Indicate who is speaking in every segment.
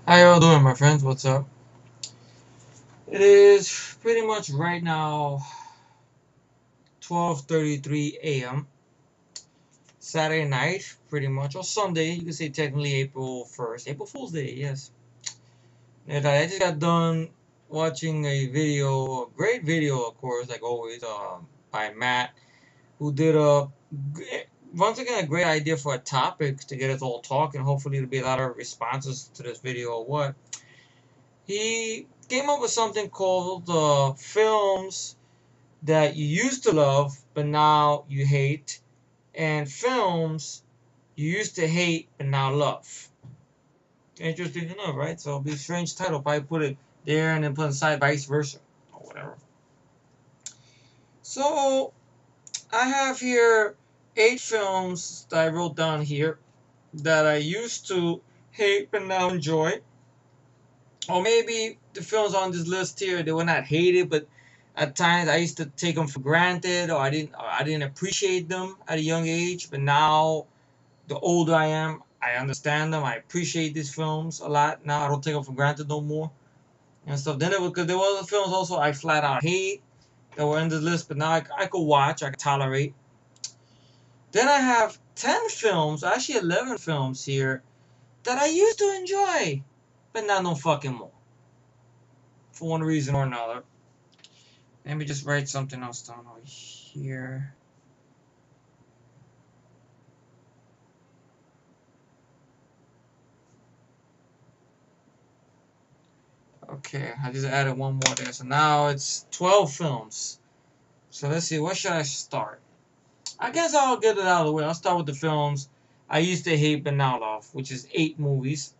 Speaker 1: How y'all doing, my friends? What's up? It is pretty much right now 12:33 a.m. Saturday night, pretty much, or Sunday. You can say technically April 1st, April Fool's Day. Yes. And I just got done watching a video, a great video, of course, like always, by Matt, who did once again a great idea for a topic to get us all talking. Hopefully, there'll be a lot of responses to this video or what. He came up with something called films that you used to love but now you hate, and films you used to hate but now love. Interesting enough, right? So it'll be a strange title if I put it there and then put inside vice versa or whatever. So I have here 8 films that I wrote down here that I used to hate but now enjoy. Or maybe the films on this list here, they were not hated, but at times I used to take them for granted, or I didn't appreciate them at a young age. But now, the older I am, I understand them. I appreciate these films a lot now. I don't take them for granted no more and stuff. Then because there were other films also I flat out hate that were in this list, but now I could watch, I could tolerate. Then I have 10 films, actually 11 films here that I used to enjoy, but now no fucking more for one reason or another. Let me just write something else down over here. Okay, I just added one more there. So now it's 12 films. So let's see, where should I start? I guess I'll get it out of the way. I'll start with the films I used to hate but now love, which is 8 movies.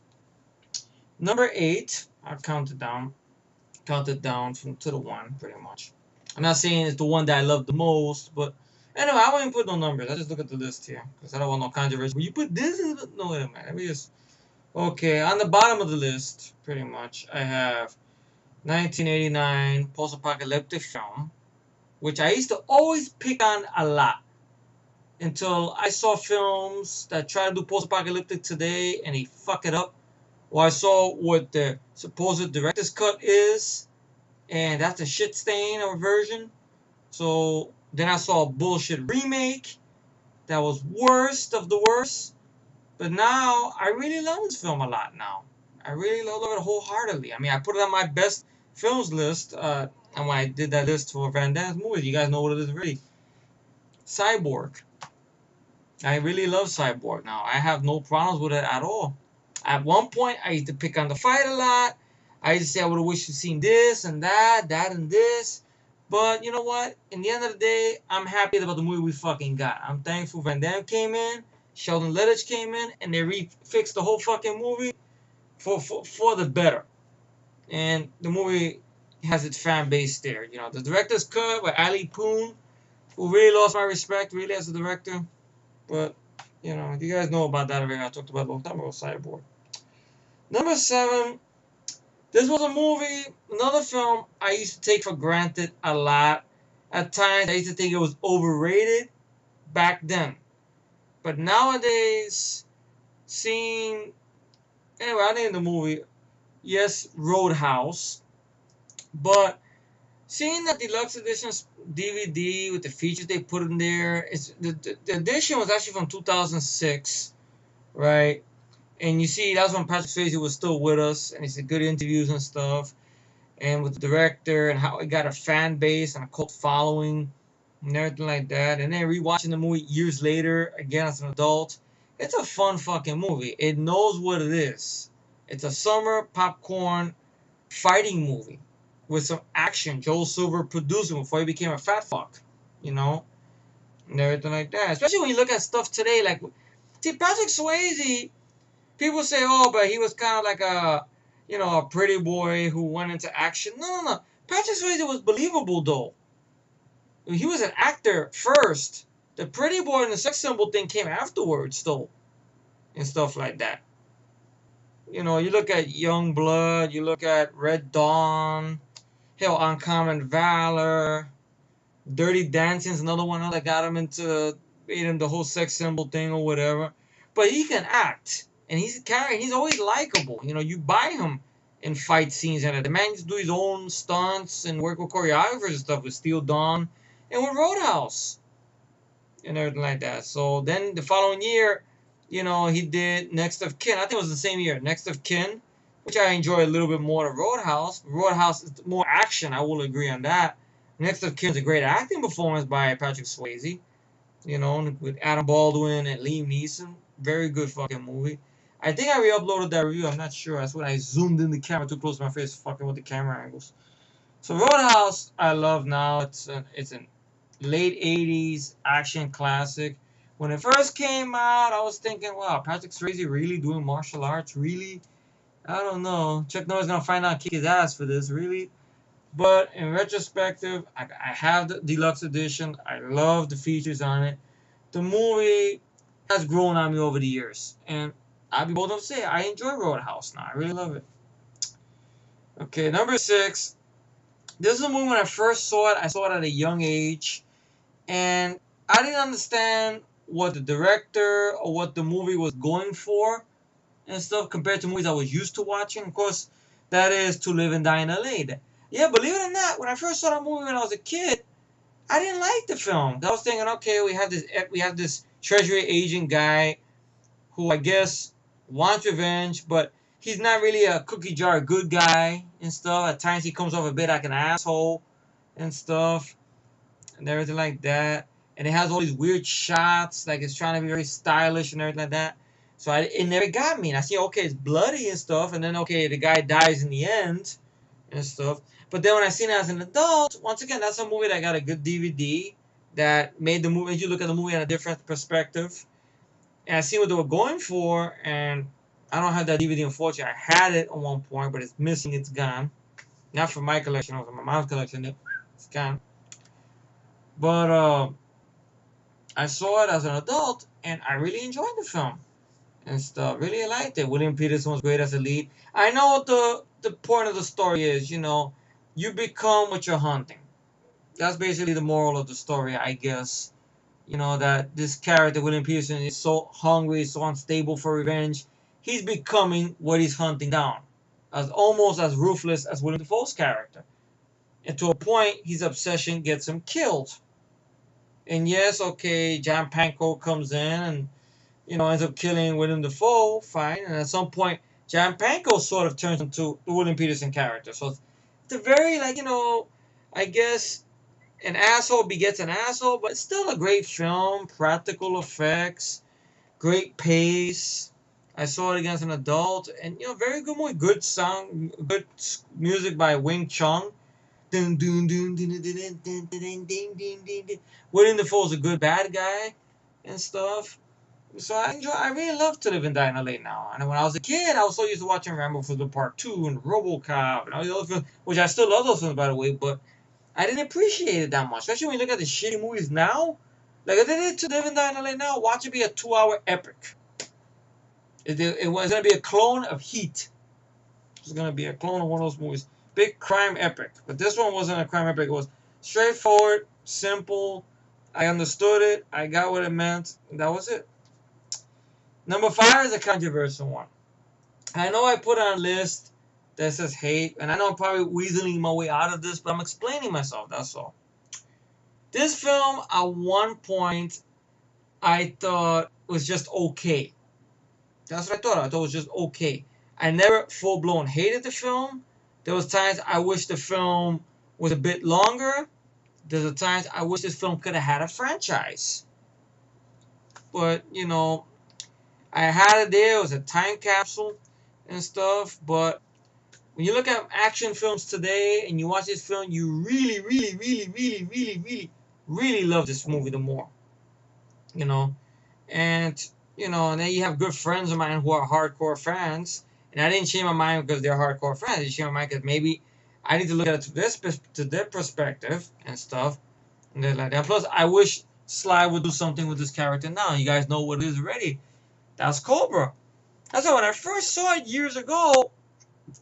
Speaker 1: Number 8, I'll count it down from to the one, pretty much. I'm not saying it's the one that I love the most, but anyway, I won't even put no numbers. I just look at the list here because I don't want no controversy. Will you put this? No, wait a minute. Let me just. Okay, on the bottom of the list, pretty much, I have 1989 post-apocalyptic film, which I used to always pick on a lot until I saw films that try to do post-apocalyptic today and they fuck it up. Or I saw what the supposed director's cut is, and that's a shit stain of a version. So then I saw a bullshit remake that was worst of the worst. But now I really love this film a lot now. I really love it wholeheartedly. I mean, I put it on my best films list, and when I did that list for Van Damme's movies, you guys know what it is already. Cyborg. I really love Cyborg now. I have no problems with it at all. At one point, I used to pick on the fight a lot. I used to say I would have wished to seen this and that and this. But you know what? In the end of the day, I'm happy about the movie we fucking got. I'm thankful Van Damme came in, Sheldon Lettich came in, and they fixed the whole fucking movie for the better. And the movie has its fan base there. You know, the director's cut by Ali Poon, who really lost my respect, really, as a director. But, you know, you guys know about that already. I talked about it a long time ago, Cyborg. Number 7, this was a movie, another film I used to take for granted a lot. At times, I used to think it was overrated back then. But nowadays, seeing. Anyway, I named the movie, yes, Roadhouse. But seeing that deluxe edition DVD with the features they put in there, the edition was actually from 2006, right? And you see, that's when Patrick Swayze was still with us, and he did good interviews and stuff, and with the director, and how it got a fan base and a cult following, and everything like that. And then rewatching the movie years later, again as an adult, it's a fun fucking movie. It knows what it is. It's a summer popcorn fighting movie with some action. Joel Silver producing before he became a fat fuck, you know, and everything like that. Especially when you look at stuff today, like, see, Patrick Swayze, people say, oh, but he was kind of like a pretty boy who went into action. No, no, no. Patrick Swayze was believable, though. He was an actor first. The pretty boy and the sex symbol thing came afterwards, though, and stuff like that. You know, you look at Young Blood, you look at Red Dawn, hell, Uncommon Valor, Dirty Dancing's another one that got him into made him the whole sex symbol thing or whatever. But he can act, and he's always likable. You know, you buy him in fight scenes, and the man just do his own stunts and work with choreographers and stuff with Steel Dawn and with Roadhouse and everything like that. So then the following year, you know, he did Next of Kin. I think it was the same year, Next of Kin, which I enjoy a little bit more than Roadhouse. Roadhouse is more action. I will agree on that. Next of Kin is a great acting performance by Patrick Swayze. You know, with Adam Baldwin and Liam Neeson. Very good fucking movie. I think I re-uploaded that review. I'm not sure. That's when I zoomed in the camera too close to my face, fucking with the camera angles. So Roadhouse, I love now. It's an late '80s action classic. When it first came out, I was thinking, wow, Patrick Swayze really doing martial arts? Really? I don't know. Chuck Norris gonna find out and kick his ass for this, really? But in retrospective, I have the deluxe edition. I love the features on it. The movie has grown on me over the years, and I'll be bold enough to say I enjoy Roadhouse now. I really love it. Okay, number 6. This is a movie when I first saw it. I saw it at a young age, and I didn't understand what the director or what the movie was going for and stuff compared to movies I was used to watching. Of course, that is To Live and Die in LA. Yeah, believe it or not, when I first saw that movie when I was a kid, I didn't like the film. I was thinking, okay, we have this treasury agent guy who I guess wants revenge, but he's not really a cookie jar good guy and stuff. At times he comes off a bit like an asshole and stuff and everything like that. And it has all these weird shots, like it's trying to be very stylish and everything like that. So it never got me. And I see, okay, it's bloody and stuff, and then okay, the guy dies in the end and stuff. But then when I seen it as an adult, once again, that's a movie that got a good DVD that made the movie. You look at the movie in a different perspective, and I see what they were going for. And I don't have that DVD, unfortunately. I had it at one point, but it's missing. It's gone. Not from my collection, or from my mom's collection. It's gone. But I saw it as an adult, and I really enjoyed the film and stuff. Really liked it. William Peterson was great as a lead. I know what the point of the story is. You know, you become what you're hunting. That's basically the moral of the story, I guess. You know, that this character, William Peterson, is so hungry, so unstable for revenge. He's becoming what he's hunting down. As almost as ruthless as William Dafoe's character. And to a point, his obsession gets him killed. And yes, okay, John Pankow comes in and, you know, ends up killing William Dafoe, fine. And at some point, John Pankow sort of turns into the William Peterson character. So it's a very, like, you know, I guess an asshole begets an asshole, but it's still a great film. Practical effects, great pace. I saw it against an adult, and you know, very good movie. Good song, good music by Wing Chun. Dun, dun, dun, dun, dun, dun, dun, dun, dun, dun, dun, dun. William Dafoe's a good bad guy and stuff. So I really love To Live and Die in LA now. And when I was a kid, I was so used to watching Rambo for the Part 2 and RoboCop and all these other films, which I still love those films, by the way, but I didn't appreciate it that much. Especially when you look at the shitty movies now. Like, if they did To Live and Die in LA now, watch it be a 2-hour epic. It was going to be a clone of Heat. It was going to be a clone of one of those movies. Big crime epic. But this one wasn't a crime epic. It was straightforward, simple. I understood it. I got what it meant. And that was it. Number 5 is a controversial one. I know I put on a list that says hate, and I know I'm probably weaseling my way out of this, but I'm explaining myself, that's all. This film, at one point, I thought was just okay. That's what I thought. I thought it was just okay. I never full-blown hated the film. There was times I wish the film was a bit longer. There's times I wish this film could have had a franchise. But, you know, I had it there. It was a time capsule and stuff. But when you look at action films today and you watch this film, you really, really, really, really, really, really, really love this movie the more. You know? And, you know, and then you have good friends of mine who are hardcore fans. And I didn't change my mind because they're hardcore fans. I changed my mind because maybe I need to look at it to their perspective and stuff. And they're like that. Plus, I wish Sly would do something with this character now. You guys know what it is already. That's Cobra. That's why when I first saw it years ago,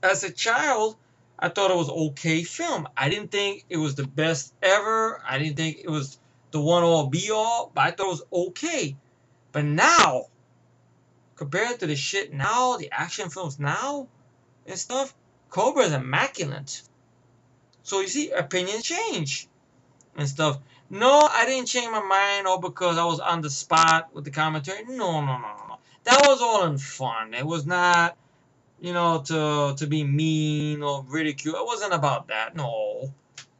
Speaker 1: as a child, I thought it was okay film. I didn't think it was the best ever. I didn't think it was the one all be all. But I thought it was okay. But now, compared to the shit now, the action films now and stuff, Cobra is immaculate. So you see, opinions change and stuff. No, I didn't change my mind all because I was on the spot with the commentary. No, no, no, no, no. That was all in fun. It was not, you know, to be mean or ridicule. It wasn't about that. No.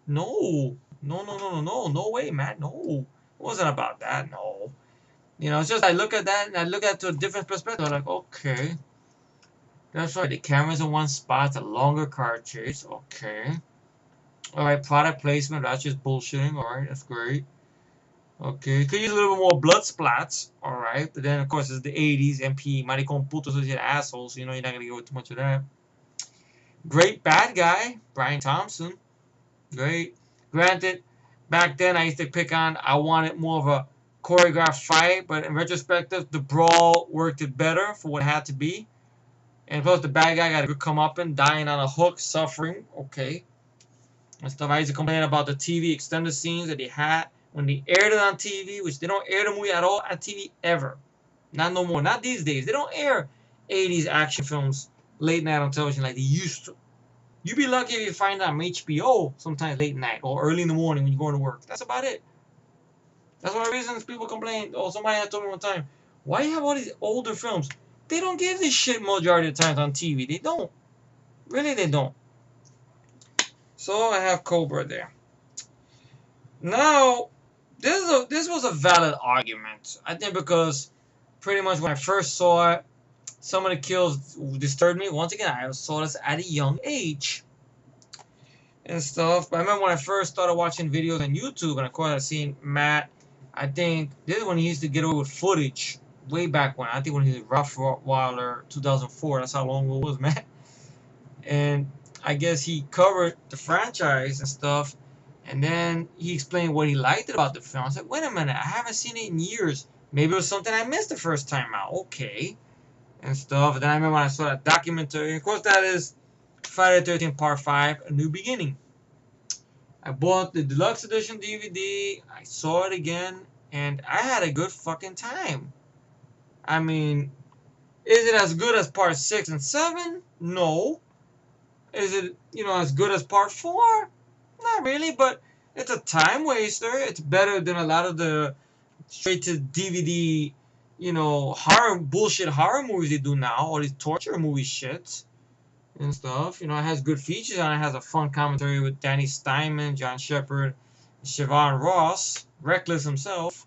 Speaker 1: No. No, no, no, no, no. No way, man. No. It wasn't about that. No. You know, it's just I look at that and I look at it to a different perspective. I'm like, okay. That's right. The camera's in one spot. It's a longer car chase. Okay. Alright, product placement. That's just bullshitting. Alright, that's great. Okay, could use a little bit more blood splats. Alright, but then of course it's the 80s. MP, maricon putos is your assholes. So, you know, you're not going to get too much of that. Great bad guy. Brian Thompson. Great. Granted, back then I used to pick on, I wanted more of a choreographed fight, but in retrospective, the brawl worked it better for what it had to be. And plus, the bad guy got a good comeuppance, dying on a hook, suffering. Okay. And stuff. I used to complain about the TV extended scenes that they had when they aired it on TV, which they don't air the movie at all on TV ever. Not no more. Not these days. They don't air 80s action films late night on television like they used to. You'd be lucky if you find out on HBO sometimes late night or early in the morning when you're going to work. That's about it. That's one of the reasons people complain. Oh, somebody had told me one time, why do you have all these older films? They don't give this shit majority of the times on TV. They don't. Really, they don't. So I have Cobra there. Now, this was a valid argument. I think because pretty much when I first saw it, some of the kills disturbed me. Once again, I saw this at a young age and stuff. But I remember when I first started watching videos on YouTube, and of course I seen Matt. I think this is when he used to get away with footage way back when. I think when he was Rottweiler 2004. That's how long ago it was, Matt. And I guess he covered the franchise and stuff. And then he explained what he liked about the film. I was like, wait a minute, I haven't seen it in years. Maybe it was something I missed the first time out. Okay. And stuff. And then I remember when I saw that documentary. And of course, that is Friday the 13th Part 5, A New Beginning. I bought the deluxe edition DVD. I saw it again. And I had a good fucking time. I mean, is it as good as Part 6 and 7? No. Is it, you know, as good as Part 4? Not really, but it's a time waster. It's better than a lot of the straight to DVD, you know, bullshit horror movies they do now, all these torture movie shits and stuff. You know, it has good features on it. It has a fun commentary with Danny Steinman, John Shepard, Siobhan Ross, Reckless himself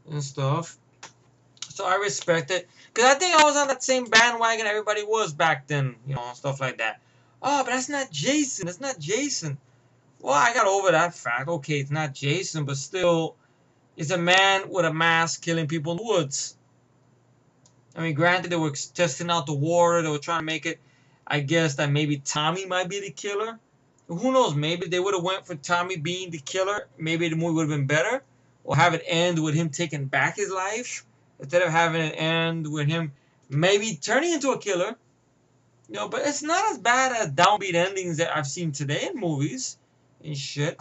Speaker 1: and stuff. So I respect it. Because I think I was on that same bandwagon everybody was back then, you know, and stuff like that. Oh, but that's not Jason. That's not Jason. Well, I got over that fact. Okay, it's not Jason, but still, it's a man with a mask killing people in the woods. I mean, granted, they were testing out the water. They were trying to make it, I guess, that maybe Tommy might be the killer. Who knows? Maybe they would have went for Tommy being the killer. Maybe the movie would have been better. Or have it end with him taking back his life. Instead of having it end with him maybe turning into a killer. You know, but it's not as bad as downbeat endings that I've seen today in movies and shit.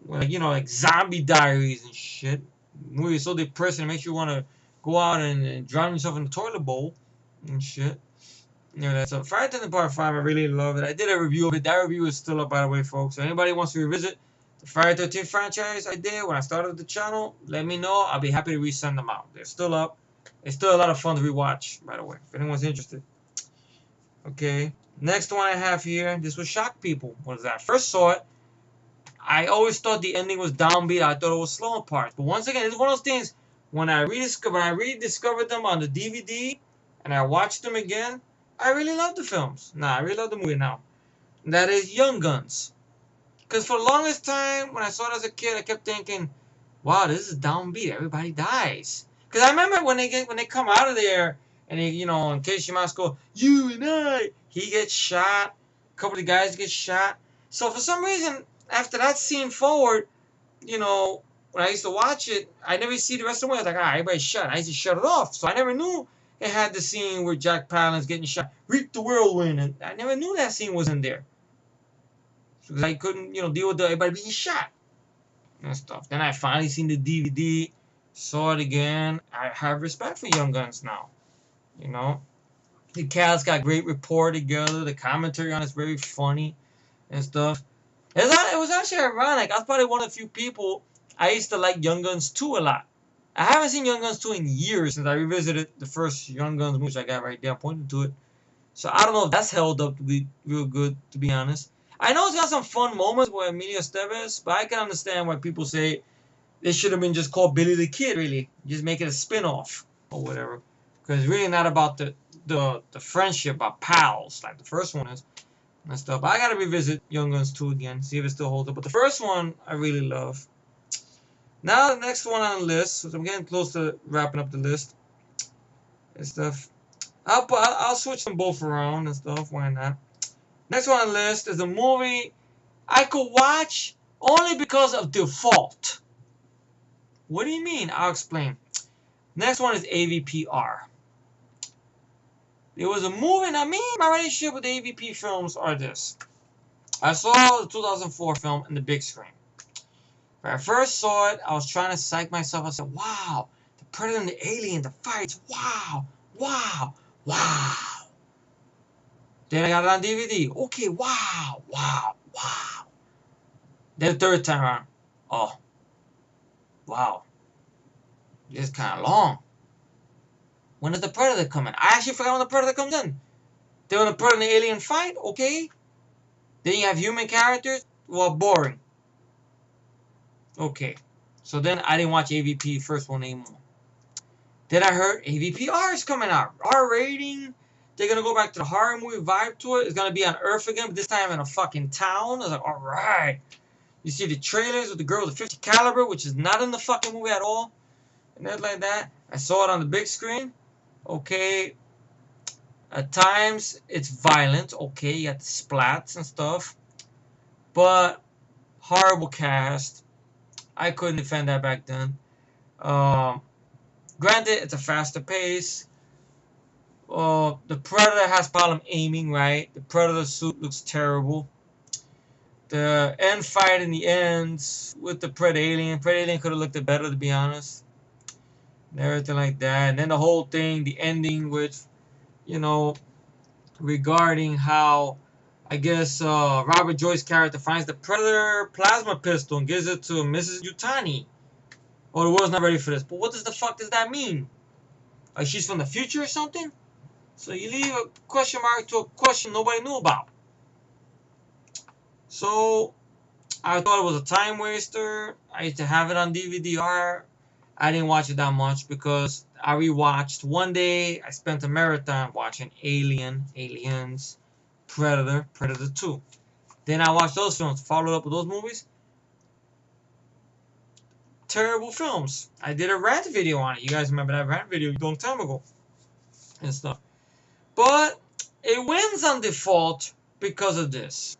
Speaker 1: Like, you know, like Zombie Diaries and shit. Movies so depressing it makes you want to go out and drown yourself in the toilet bowl and shit. You know, that's a Friday the 13th Part 5. I really love it. I did a review of it. That review is still up, by the way, folks. So anybody wants to revisit the Friday the 13th franchise I did when I started the channel, let me know. I'll be happy to resend them out. They're still up. It's still a lot of fun to rewatch, by the way, if anyone's interested. Okay. Next one I have here. This will shock people. When I first saw it, I always thought the ending was downbeat. I thought it was slow in parts. But once again, it's one of those things, when I rediscovered them on the DVD and I watched them again, I really love the films. I really love the movie now. And that is Young Guns. Because for the longest time, when I saw it as a kid, I kept thinking, wow, this is downbeat. Everybody dies. Because I remember when they come out of there, and he, you know, in case you must go, you and I, he gets shot. A couple of the guys get shot. So for some reason, after that scene forward, you know, when I used to watch it, I never see the rest of the movie. I was like, everybody's shot. I used to shut it off. So I never knew it had the scene where Jack Palin's getting shot. Reap the whirlwind. And I never knew that scene was in there. Because I couldn't, you know, deal with everybody being shot and stuff. Then I finally seen the DVD, saw it again. I have respect for Young Guns now. You know, the cast got great rapport together. The commentary on it's very funny and stuff. It was actually ironic. I was probably one of the few people I used to like Young Guns 2 a lot. I haven't seen Young Guns 2 in years since I revisited the first Young Guns movie I got right there. I pointed to it. So I don't know if that's held up to be real good, to be honest. I know it's got some fun moments with Emilio Estevez, but I can understand why people say it should have been just called Billy the Kid, really. Just make it a spin-off or whatever. Because it's really not about the friendship, about pals, like the first one is and stuff. But I gotta revisit Young Guns 2 again, see if it still holds up. But the first one I really love. Now the next one on the list, so I'm getting close to wrapping up the list and stuff. I'll switch them both around and stuff. Why not? Next one on the list is a movie I could watch only because of default. What do you mean? I'll explain. Next one is AVPR. It was a movie. Now, my relationship with the AVP films are this. I saw the 2004 film in the big screen. When I first saw it, I was trying to psych myself. I said, wow, the Predator and the Alien, the fights, wow, wow, wow. Then I got it on DVD. Okay, wow, wow, wow. Then the third time around, oh, wow, this is kind of long. When does the Predator come in? I actually forgot when the Predator comes in. Then when the Predator and the Alien fight, okay. Then you have human characters. Well, boring. Okay. So then I didn't watch AVP first one anymore. Then I heard AVPR is coming out. R rating. They're going to go back to the horror movie vibe to it. It's going to be on Earth again, but this time in a fucking town. I was like, alright. You see the trailers with the girl with the 50 caliber, which is not in the fucking movie at all. And everything like that. I saw it on the big screen. Okay. At times, it's violent. Okay, you got the splats and stuff. But, horrible cast. I couldn't defend that back then. Granted, it's a faster pace. The Predator has problem aiming, right? The Predator suit looks terrible. The end fight in the ends with the Alien could have looked better, to be honest. And everything like that. And then the whole thing, the ending with, you know, regarding how, I guess, Robert Joyce's character finds the Predator plasma pistol and gives it to Mrs. Yutani. Oh, the world's not ready for this. But what the fuck does that mean? Like she's from the future or something? So you leave a question mark to a question nobody knew about. So I thought it was a time waster. I used to have it on DVD-R. I didn't watch it that much because I rewatched. One day I spent a marathon watching Aliens, Predator 2. Then I watched those films, followed up with those movies. Terrible films. I did a rant video on it. You guys remember that rant video a long time ago and stuff. But it wins on default because of this.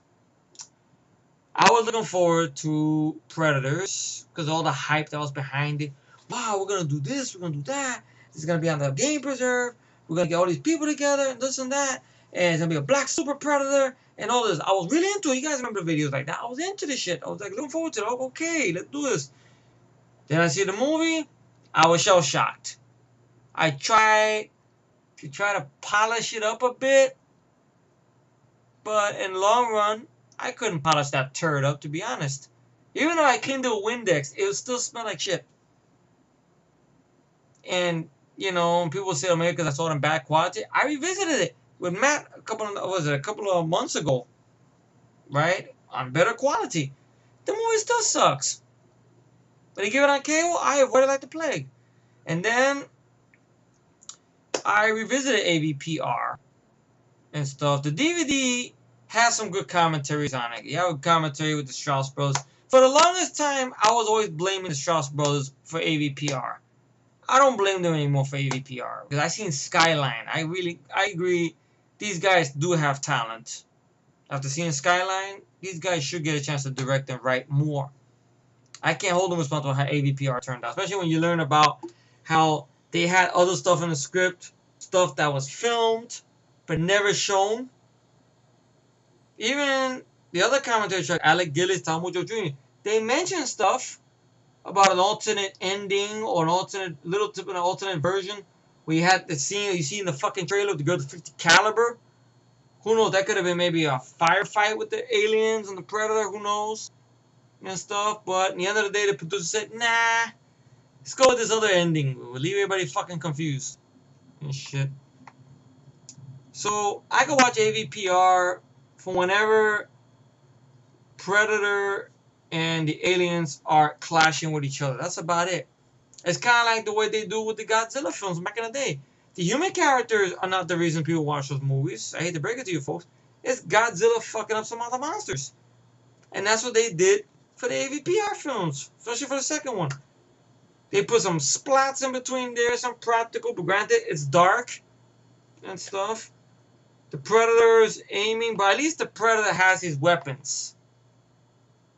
Speaker 1: I was looking forward to Predators because all the hype that was behind it. Wow, we're going to do this, we're going to do that. This is going to be on the game preserve. We're going to get all these people together and this and that. And it's going to be a black super predator and all this. I was really into it. You guys remember the videos like that? I was into this shit. I was like looking forward to it. Oh, okay, let's do this. Then I see the movie. I was shell-shocked. I tried to polish it up a bit. But in the long run, I couldn't polish that turd up, to be honest. Even though I cleaned it with Windex, it would still smell like shit. And, you know, people say, oh, maybe because I saw it in bad quality. I revisited it with Matt a couple of months ago. Right? On better quality. The movie still sucks. But you give it on cable, I avoid it like the plague. And then I revisited AVPR and stuff. The DVD has some good commentaries on it. You have a commentary with the Strauss Brothers. For the longest time, I was always blaming the Strauss Brothers for AVPR. I don't blame them anymore for AVPR because I seen Skyline. I agree. These guys do have talent. After seeing Skyline, these guys should get a chance to direct and write more. I can't hold them responsible for how AVPR turned out, especially when you learn about how they had other stuff in the script, stuff that was filmed but never shown. Even the other commentators like Alec Gillis, Tom Mucho Jr., they mention stuff about an alternate ending or an alternate version We had the scene you see in the fucking trailer of the girl with 50 caliber. Who knows? That could have been maybe a firefight with the aliens and the Predator. Who knows? And stuff. But at the end of the day, the producer said, nah, let's go with this other ending. We'll leave everybody fucking confused. And shit. So I could watch AVPR for whenever Predator and the aliens are clashing with each other. That's about it. It's kind of like the way they do with the Godzilla films back in the day. The human characters are not the reason people watch those movies. I hate to break it to you folks. It's Godzilla fucking up some other monsters. And that's what they did for the AVPR films. Especially for the second one. They put some splats in between there, some practical, but granted, it's dark and stuff. The Predator's aiming, but at least the Predator has his weapons.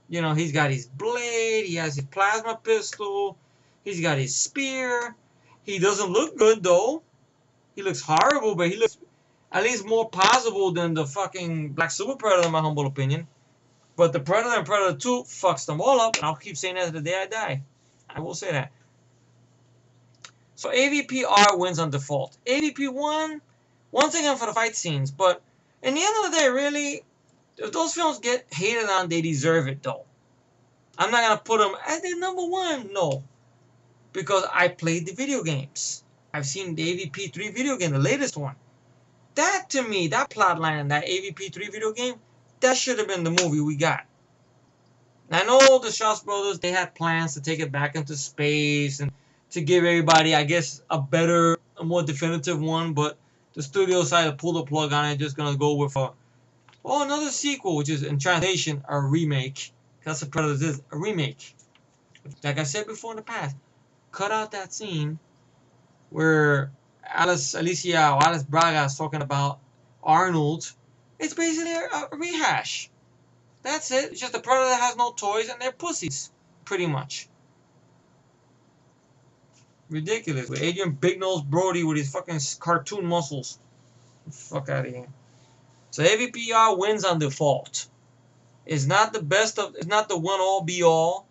Speaker 1: You know, he's got his blade, he has his plasma pistol, he's got his spear. He doesn't look good, though. He looks horrible, but he looks at least more possible than the fucking Black Super Predator, in my humble opinion. But the Predator and Predator 2 fucks them all up, and I'll keep saying that to the day I die. I will say that. So AVPR wins on default. AVP1, once again for the fight scenes, but in the end of the day, really, if those films get hated on, they deserve it, though. I'm not going to put them as their number one, no. Because I played the video games. I've seen the AVP3 video game, the latest one. That, to me, that plotline in that AVP3 video game, that should have been the movie we got. Now, I know the Strauss brothers, they had plans to take it back into space and to give everybody, I guess, a better, a more definitive one, but the studio decided to pull the plug on it, just going to go with another sequel, which is, in translation, a remake. That's what Predators is, a remake. Like I said before in the past, cut out that scene where Alice Braga is talking about Arnold. It's basically a rehash. That's it. It's just the Predator has no toys and they're pussies, pretty much. Ridiculous. With Adrian Big Nose Brody with his fucking cartoon muscles. Fuck out of here. So AVPR wins on default. It's not the best of. It's not the one all be all.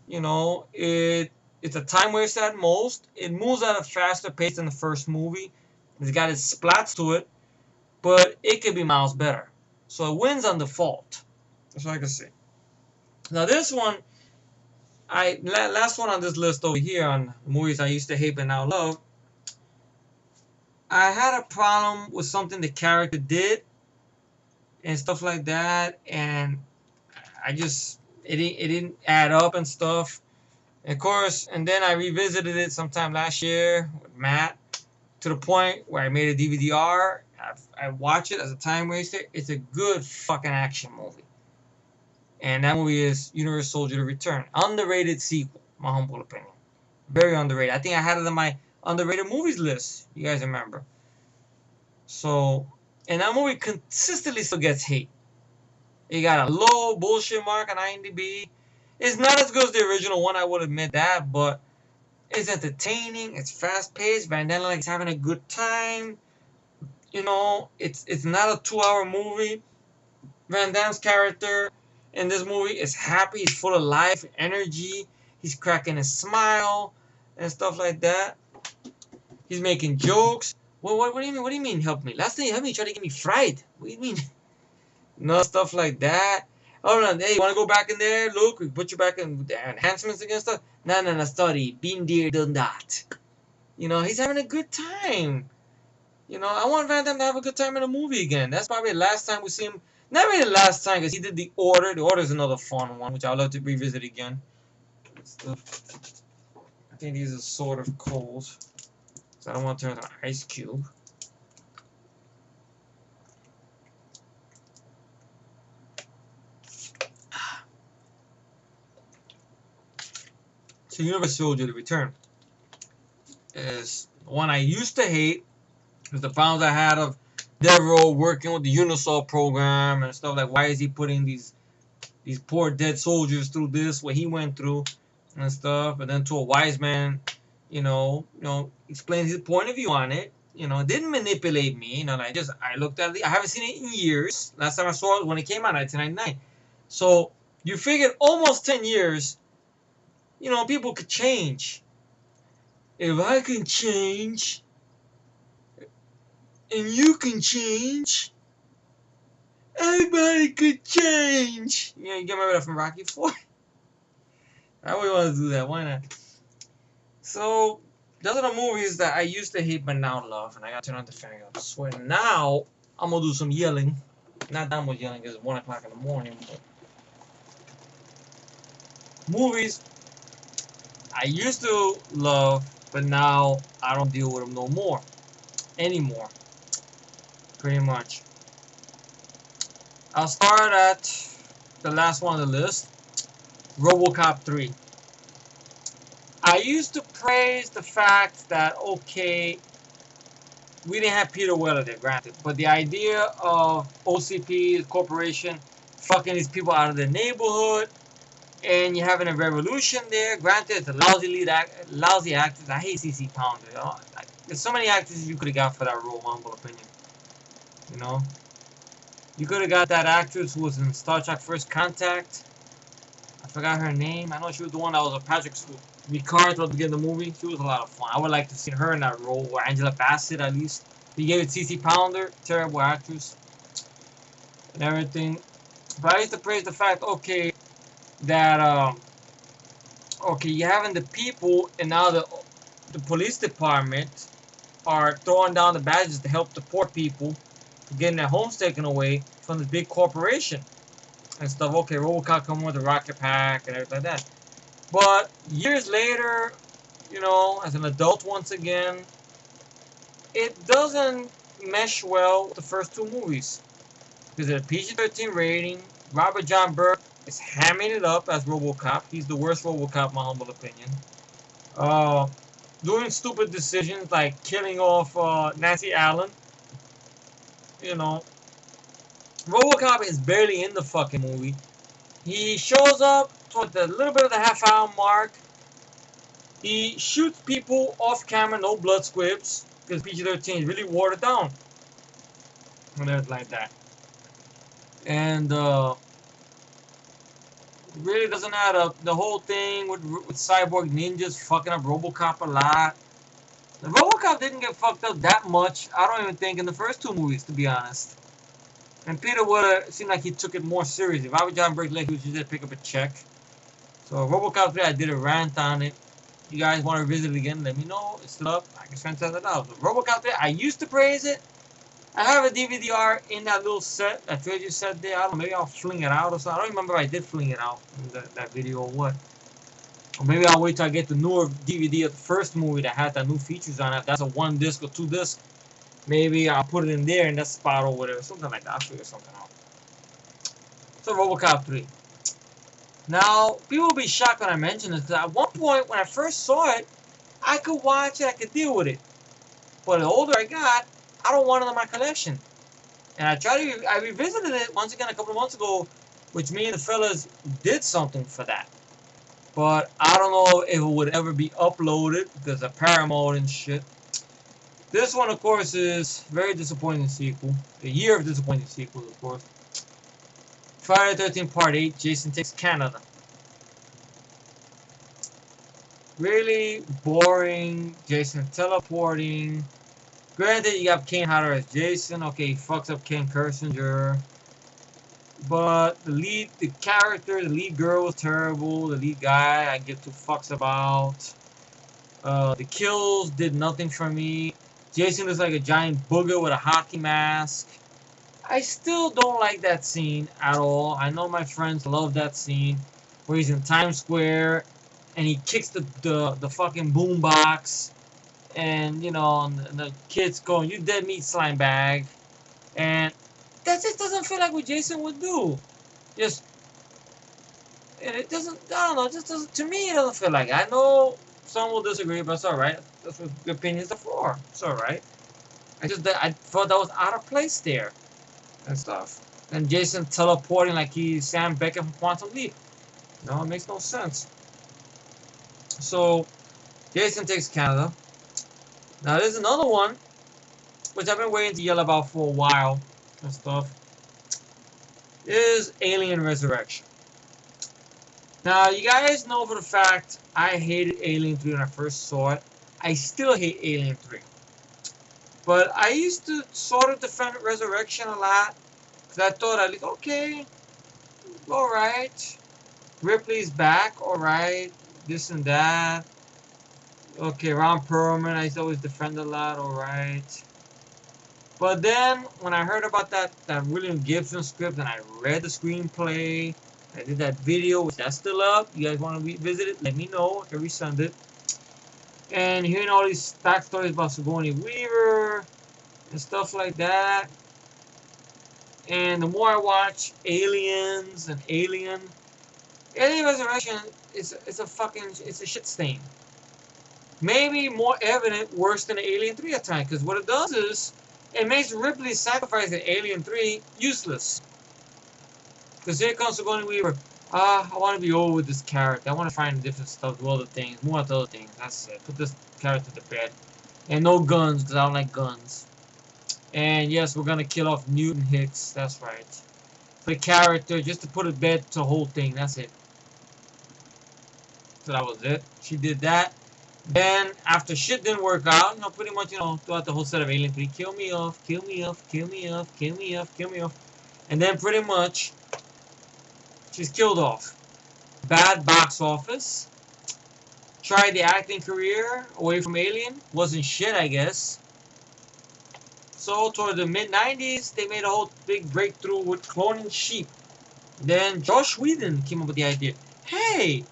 Speaker 1: You know, it's a time waste at most. It moves at a faster pace than the first movie. It's got its splats to it, but it could be miles better. So it wins on default. That's what I can say. Now this one, last one on this list over here on movies I used to hate but now love. I had a problem with something the character did and stuff like that, and I just it didn't add up and stuff. And of course, and then I revisited it sometime last year with Matt to the point where I made a DVD-R. I watch it as a time waster. It's a good fucking action movie. And that movie is Universal Soldier: The Return. Underrated sequel, my humble opinion. Very underrated. I think I had it on my underrated movies list. You guys remember. So, and that movie consistently still gets hate. It got a low bullshit mark on IMDb. It's not as good as the original one, I would admit that, but it's entertaining. It's fast paced. Van Damme is having a good time. You know, it's not a 2-hour movie. Van Damme's character in this movie is happy. He's full of life, energy. He's cracking a smile and stuff like that. He's making jokes. What do you mean? What do you mean help me? Last thing you helped me, you tried to get me fried. What do you mean? No, stuff like that. Oh no, hey, you want to go back in there? Look, we put you back in the enhancements against stuff. No, sorry. Been there, done that. You know, he's having a good time. You know, I want Van Damme to have a good time in a movie again. That's probably the last time we see him. Not really the last time, because he did The Order. The Order is another fun one, which I'd love to revisit again. I think these are sort of cold. So I don't want to turn into an ice cube. So Universal Soldier: The Return is one I used to hate because the problems I had of Devereaux working with the Unisol program and stuff like, why is he putting these poor dead soldiers through this, what he went through and stuff, and then to a wise man, you know, explain his point of view on it. You know, it didn't manipulate me. You know, I looked at it. I haven't seen it in years. Last time I saw it when it came out, 1999. So you figured almost 10 years. You know, people could change. If I can change, And you can change. Everybody could change. Yeah, you remember that from Rocky 4? I always want to do that. Why not? So, those are the movies that I used to hate but now love. And I got to turn on the fan. I'm sweating. Now, I'm going to do some yelling. Not that much yelling because it's 1 o'clock in the morning. But movies I used to love, but now I don't deal with them no more. Anymore. Pretty much. I'll start at the last one on the list. RoboCop 3. I used to praise the fact that, okay, we didn't have Peter Weller there, granted, but the idea of OCP, the corporation, fucking these people out of their neighborhood, and you're having a revolution there, granted, it's a lousy actress. I hate CC Pounder. You know? There's so many actresses you could have got for that role, my humble opinion. You know? You could have got that actress who was in Star Trek First Contact. I forgot her name. I know she was the one that was a Patrick Ricard at the beginning of the movie. She was a lot of fun. I would like to see her in that role, or Angela Bassett at least. You gave it CC Pounder, terrible actress, and everything. But I used to praise the fact, okay, that okay, you're having the people, and now the police department are throwing down the badges to help the poor people, getting their homes taken away from this big corporation and stuff. Okay, RoboCop come with the rocket pack and everything like that. But years later, you know, as an adult once again, it doesn't mesh well with the first two movies. Because of the PG-13 rating, Robert John Burke is hamming it up as RoboCop. He's the worst RoboCop, my humble opinion. Doing stupid decisions like killing off Nancy Allen. You know, RoboCop is barely in the fucking movie. He shows up toward the little bit of the half-hour mark. He shoots people off camera, no blood squibs, because PG-13 is really watered down. And everything like that. And really doesn't add up. The whole thing with Cyborg Ninjas fucking up RoboCop a lot. The RoboCop didn't get fucked up that much, I don't even think, in the first two movies, to be honest. And Peter Weller seemed like he took it more seriously. Robert John Burke, like he was just there to pick up a check. So RoboCop 3, I did a rant on it. You guys want to revisit it again, let me know. It's still up. I can spend $10. But RoboCop 3, I used to praise it. I have a DVD-R in that little set, that trilogy set there. I don't know, maybe I'll fling it out or something. I don't remember if I did fling it out in that video or what. Or maybe I'll wait till I get the newer DVD of the first movie that had that new features on it. If that's a 1 disc or 2 disc, maybe I'll put it in there in that spot or whatever. Something like that. I'll figure something out. So RoboCop 3. Now, people will be shocked when I mention this, because at one point, when I first saw it, I could watch it, I could deal with it. But the older I got, I don't want it in my collection. And I revisited it once again a couple of months ago, which me and the fellas did something for that. But I don't know if it would ever be uploaded because of Paramount and shit. This one, of course, is very disappointing sequel. A year of disappointing sequels, of course. Friday the 13th Part 8, Jason Takes Canada. Really boring. Jason teleporting. Granted, you got Kane Hodder as Jason. Okay, he fucks up Ken Kirsinger. But the lead girl was terrible. The lead guy, I give two fucks about. The kills did nothing for me. Jason looks like a giant booger with a hockey mask. I still don't like that scene at all. I know my friends love that scene where he's in Times Square and he kicks the fucking boombox, and you know, and the kids going, "You dead meat slime bag," and that just doesn't feel like what Jason would do. Just, and it doesn't. I don't know. It just doesn't. To me, it doesn't feel like it. I know some will disagree, but it's all right. That's what the opinions are for. It's all right. I thought that was out of place there and stuff. And Jason teleporting like he's Sam Beckett from Quantum Leap. No, it makes no sense. So, Jason Takes Canada. Now, there's another one, which I've been waiting to yell about for a while and stuff, is Alien Resurrection. Now, you guys know for the fact I hated Alien 3 when I first saw it. I still hate Alien 3. But I used to sort of defend Resurrection a lot. Because I thought, at least, okay, alright. Ripley's back, alright. This and that. Okay, Ron Perlman, I used to always defend a lot, alright. But then, when I heard about that William Gibson script and I read the screenplay, I did that video, which that's still up. You guys want to revisit it? Let me know. I can resend it. And hearing all these backstories about Sigourney Weaver and stuff like that. And the more I watch Aliens and Alien Resurrection is a shit stain. Maybe more evident, worse than Alien 3 at times, because what it does is it makes Ripley's sacrifice in Alien 3 useless. Because here comes Sigourney Weaver. I want to be over with this character. I want to find different stuff, do other things, move on to other things. That's it. Put this character to bed. And no guns, because I don't like guns. And yes, we're going to kill off Newton Hicks. That's right. For the character, just to put a bed to the whole thing. That's it. So that was it. She did that. Then, after shit didn't work out, pretty much, throughout the whole set of Alien 3, kill me off, kill me off, kill me off, kill me off, kill me off. And then, pretty much, she's killed off. Bad box office. Tried the acting career away from Alien. Wasn't shit, I guess. So, toward the mid-90s, they made a whole big breakthrough with cloning sheep. Then, Joss Whedon came up with the idea. Hey!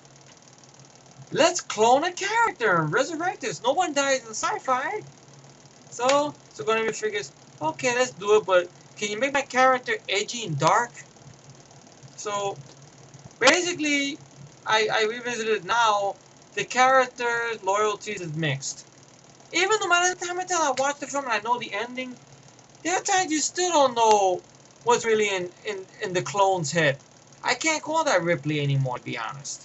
Speaker 1: Let's clone a character and resurrect this. No one dies in sci-fi. So Sigourney figures, okay, let's do it, but can you make my character edgy and dark? So, basically, I revisited it now. The character's loyalties is mixed. Even no matter the time I watch the film and I know the ending, there are times you still don't know what's really in the clone's head. I can't call that Ripley anymore, to be honest.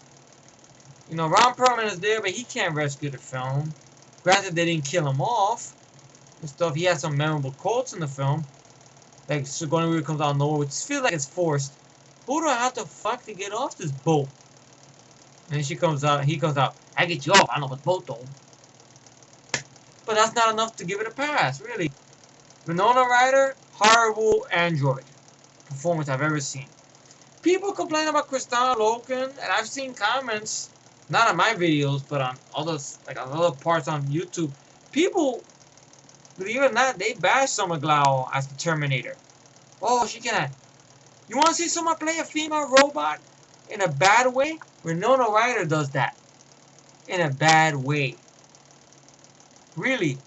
Speaker 1: Ron Perlman is there, but he can't rescue the film. Granted, they didn't kill him off and stuff. He had some memorable quotes in the film. Like, Sigourney Weaver comes out of nowhere, which feels like it's forced. Who do I have to fuck to get off this boat? And then he comes out, I get you off, I know what boat though. But that's not enough to give it a pass, really. Winona Ryder, horrible android performance I've ever seen. People complain about Kristanna Loken, and I've seen comments, not on my videos, but on others, like on other parts on YouTube. People, believe it or not, they bash Summer Glau as the Terminator. Oh, she can act. You want to see someone play a female robot in a bad way? Winona Ryder does that. In a bad way. Really.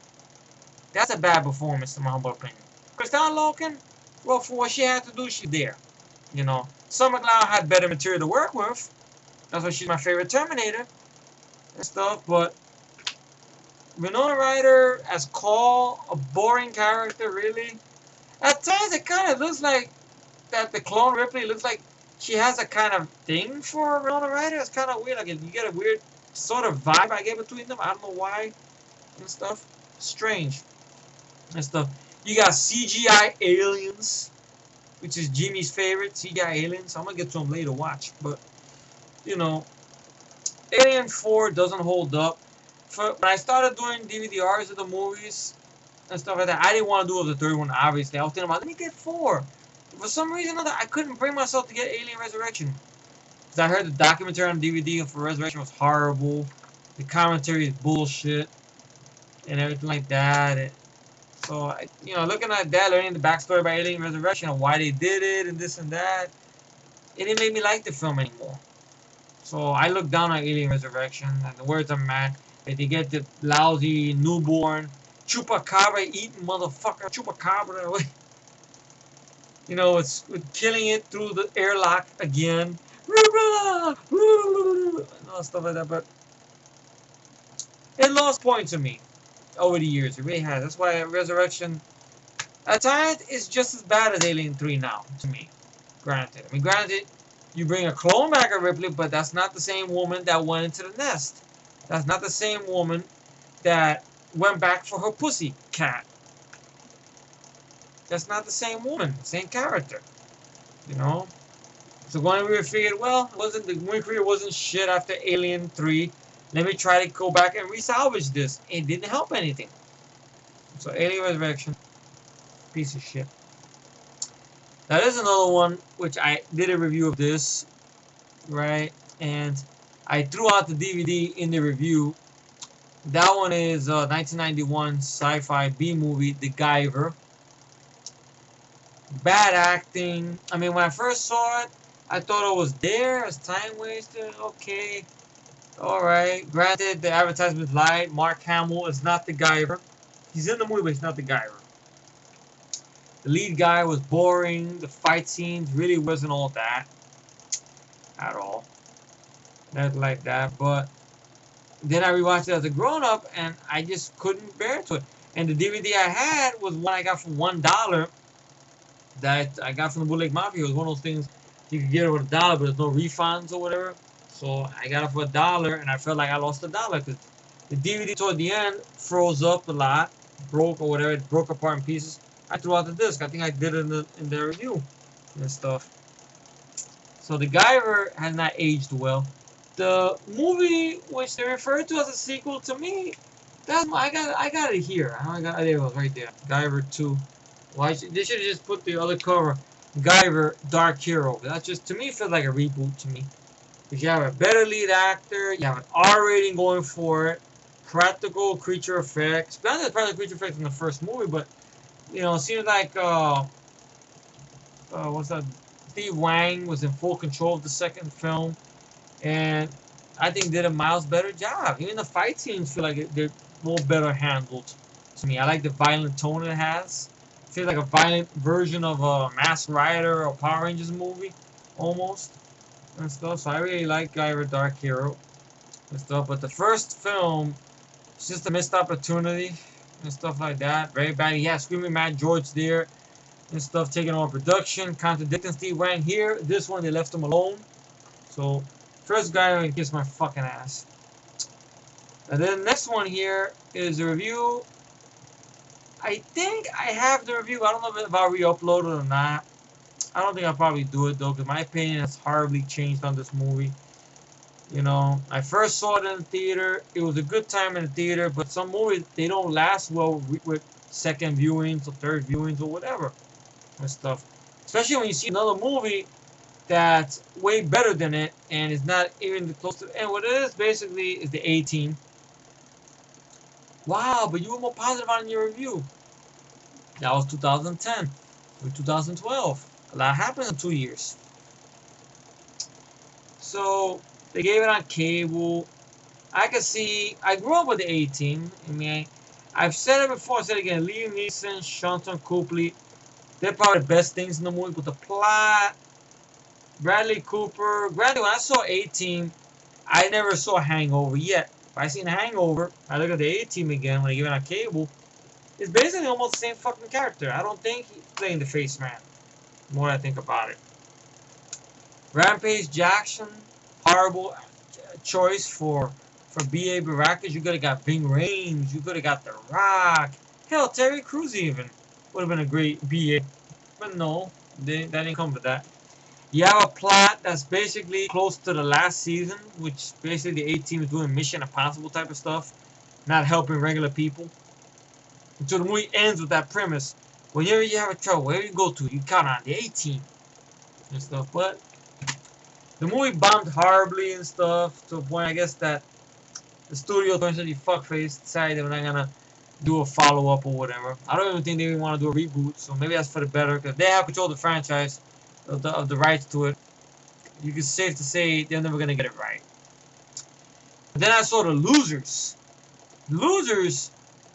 Speaker 1: That's a bad performance, in my humble opinion. Kristanna Loken, well, for what she had to do, she's there. Summer Glau had better material to work with. That's why she's my favorite Terminator and stuff. But Winona Ryder as Call, a boring character, really. At times, it kind of looks like that the clone Ripley looks like she has a kind of thing for Winona Ryder. It's kind of weird. Like, you get a weird sort of vibe I get between them. I don't know why and stuff. Strange and stuff. You got CGI aliens, which is Jimmy's favorite, CGI aliens. I'm going to get to them later, watch. But, Alien 4 doesn't hold up. When I started doing DVDRs of the movies and stuff like that, I didn't want to do the third one, obviously. I was thinking about, let me get 4. For some reason or other, I couldn't bring myself to get Alien Resurrection. Because I heard the documentary on DVD for Resurrection was horrible. The commentary is bullshit. And everything like that. So, looking at that, learning the backstory about Alien Resurrection and why they did it and this and that, it didn't make me like the film anymore. So, I looked down on Alien Resurrection, and the words are mad. If they get the lousy, newborn, chupacabra-eating motherfucker, chupacabra, it's killing it through the airlock again. And all stuff like that, but it lost points to me over the years. It really has. That's why Resurrection, at times, is just as bad as Alien 3 now, to me. Granted. Granted, you bring a clone back of Ripley, but that's not the same woman that went into the nest. That's not the same woman that went back for her pussy cat. That's not the same woman, same character. So when we figured, well, the movie career wasn't shit after Alien 3. Let me try to go back and resalvage this. It didn't help anything. So Alien Resurrection, piece of shit. Now there's another one which I did a review of this, right? And I threw out the DVD in the review. That one is 1991 sci-fi B movie, The Guyver. Bad acting. I mean, when I first saw it, I thought it was there as time wasted. Okay, all right. Granted, the advertisement lied. Mark Hamill is not the Guyver. He's in the movie, but he's not the Guyver. The lead guy was boring. The fight scenes really wasn't all that at all. Not like that. But then I rewatched it as a grown-up, and I just couldn't bear to it. And the DVD I had was one I got for $1 that I got from the Bootleg Mafia. It was one of those things you could get it with $1, but there's no refunds or whatever. So I got it for $1, and I felt like I lost $1 because the DVD toward the end froze up a lot, broke or whatever, it broke apart in pieces. I threw out the disc. I think I did it in the review and stuff. So The Guyver has not aged well. The movie, which they refer to as a sequel, to me, that's I got it here. There it was right there. Guyver 2. Why they should have just put the other cover, Guyver Dark Hero. That just to me feels like a reboot to me. Because you have a better lead actor, you have an R rating going for it, practical creature effects. Not the practical creature effects in the first movie, but you know, it seems like what's that? Steve Wang was in full control of the second film, and I think did a miles better job. Even the fight scenes feel like they're more better handled to me. I like the violent tone it has. It feels like a violent version of a Masked Rider or Power Rangers movie, almost, and stuff. So I really like Guyver Dark Hero and stuff. But the first film, it's just a missed opportunity and stuff like that. Very bad. Yeah, Screaming Mad George there and stuff, taking over production, contradicting Steve Wang here. This one, they left him alone. So, first guy who kiss my fucking ass. And then the next one here is a review. I think I have the review. I don't know if I'll re-upload it or not. I don't think I'll probably do it though, because my opinion has horribly changed on this movie. You know, I first saw it in the theater. It was a good time in the theater, but some movies, they don't last well with second viewings or third viewings or whatever and stuff. Especially when you see another movie that's way better than it and is not even close to. And what it is basically is the A-Team. Wow, but you were more positive on your review. That was 2010 or 2012. A lot happened in 2 years. So they gave it on cable. I can see. I grew up with the A-Team. I mean, I've said it before. I said it again. Liam Neeson, Shanton Copley. They're probably the best things in the movie. But the plot, Bradley Cooper. Granted, when I saw A-Team, I never saw Hangover yet. If I seen Hangover, I look at the A-Team again when I give it on cable. It's basically almost the same fucking character. I don't think he's playing the face man. The more I think about it. Rampage Jackson, horrible choice for B.A. Baracus. You could have got Ving Rhames. You could have got The Rock. Hell, Terry Crews even would have been a great B.A. But no, that didn't come with that. You have a plot that's basically close to the last season, which basically the A-Team is doing Mission Impossible type of stuff, not helping regular people. Until the movie ends with that premise. Whenever you have a trouble, wherever you go to, you count on the A-Team and stuff. But the movie bombed horribly and stuff to a point, I guess, that the studio, essentially fuckface, decided they were not gonna do a follow-up or whatever. I don't even think they even want to do a reboot, so maybe that's for the better, because they have control of the franchise, of the rights to it. You can safe to say they're never gonna get it right. But then I saw The Losers. Losers,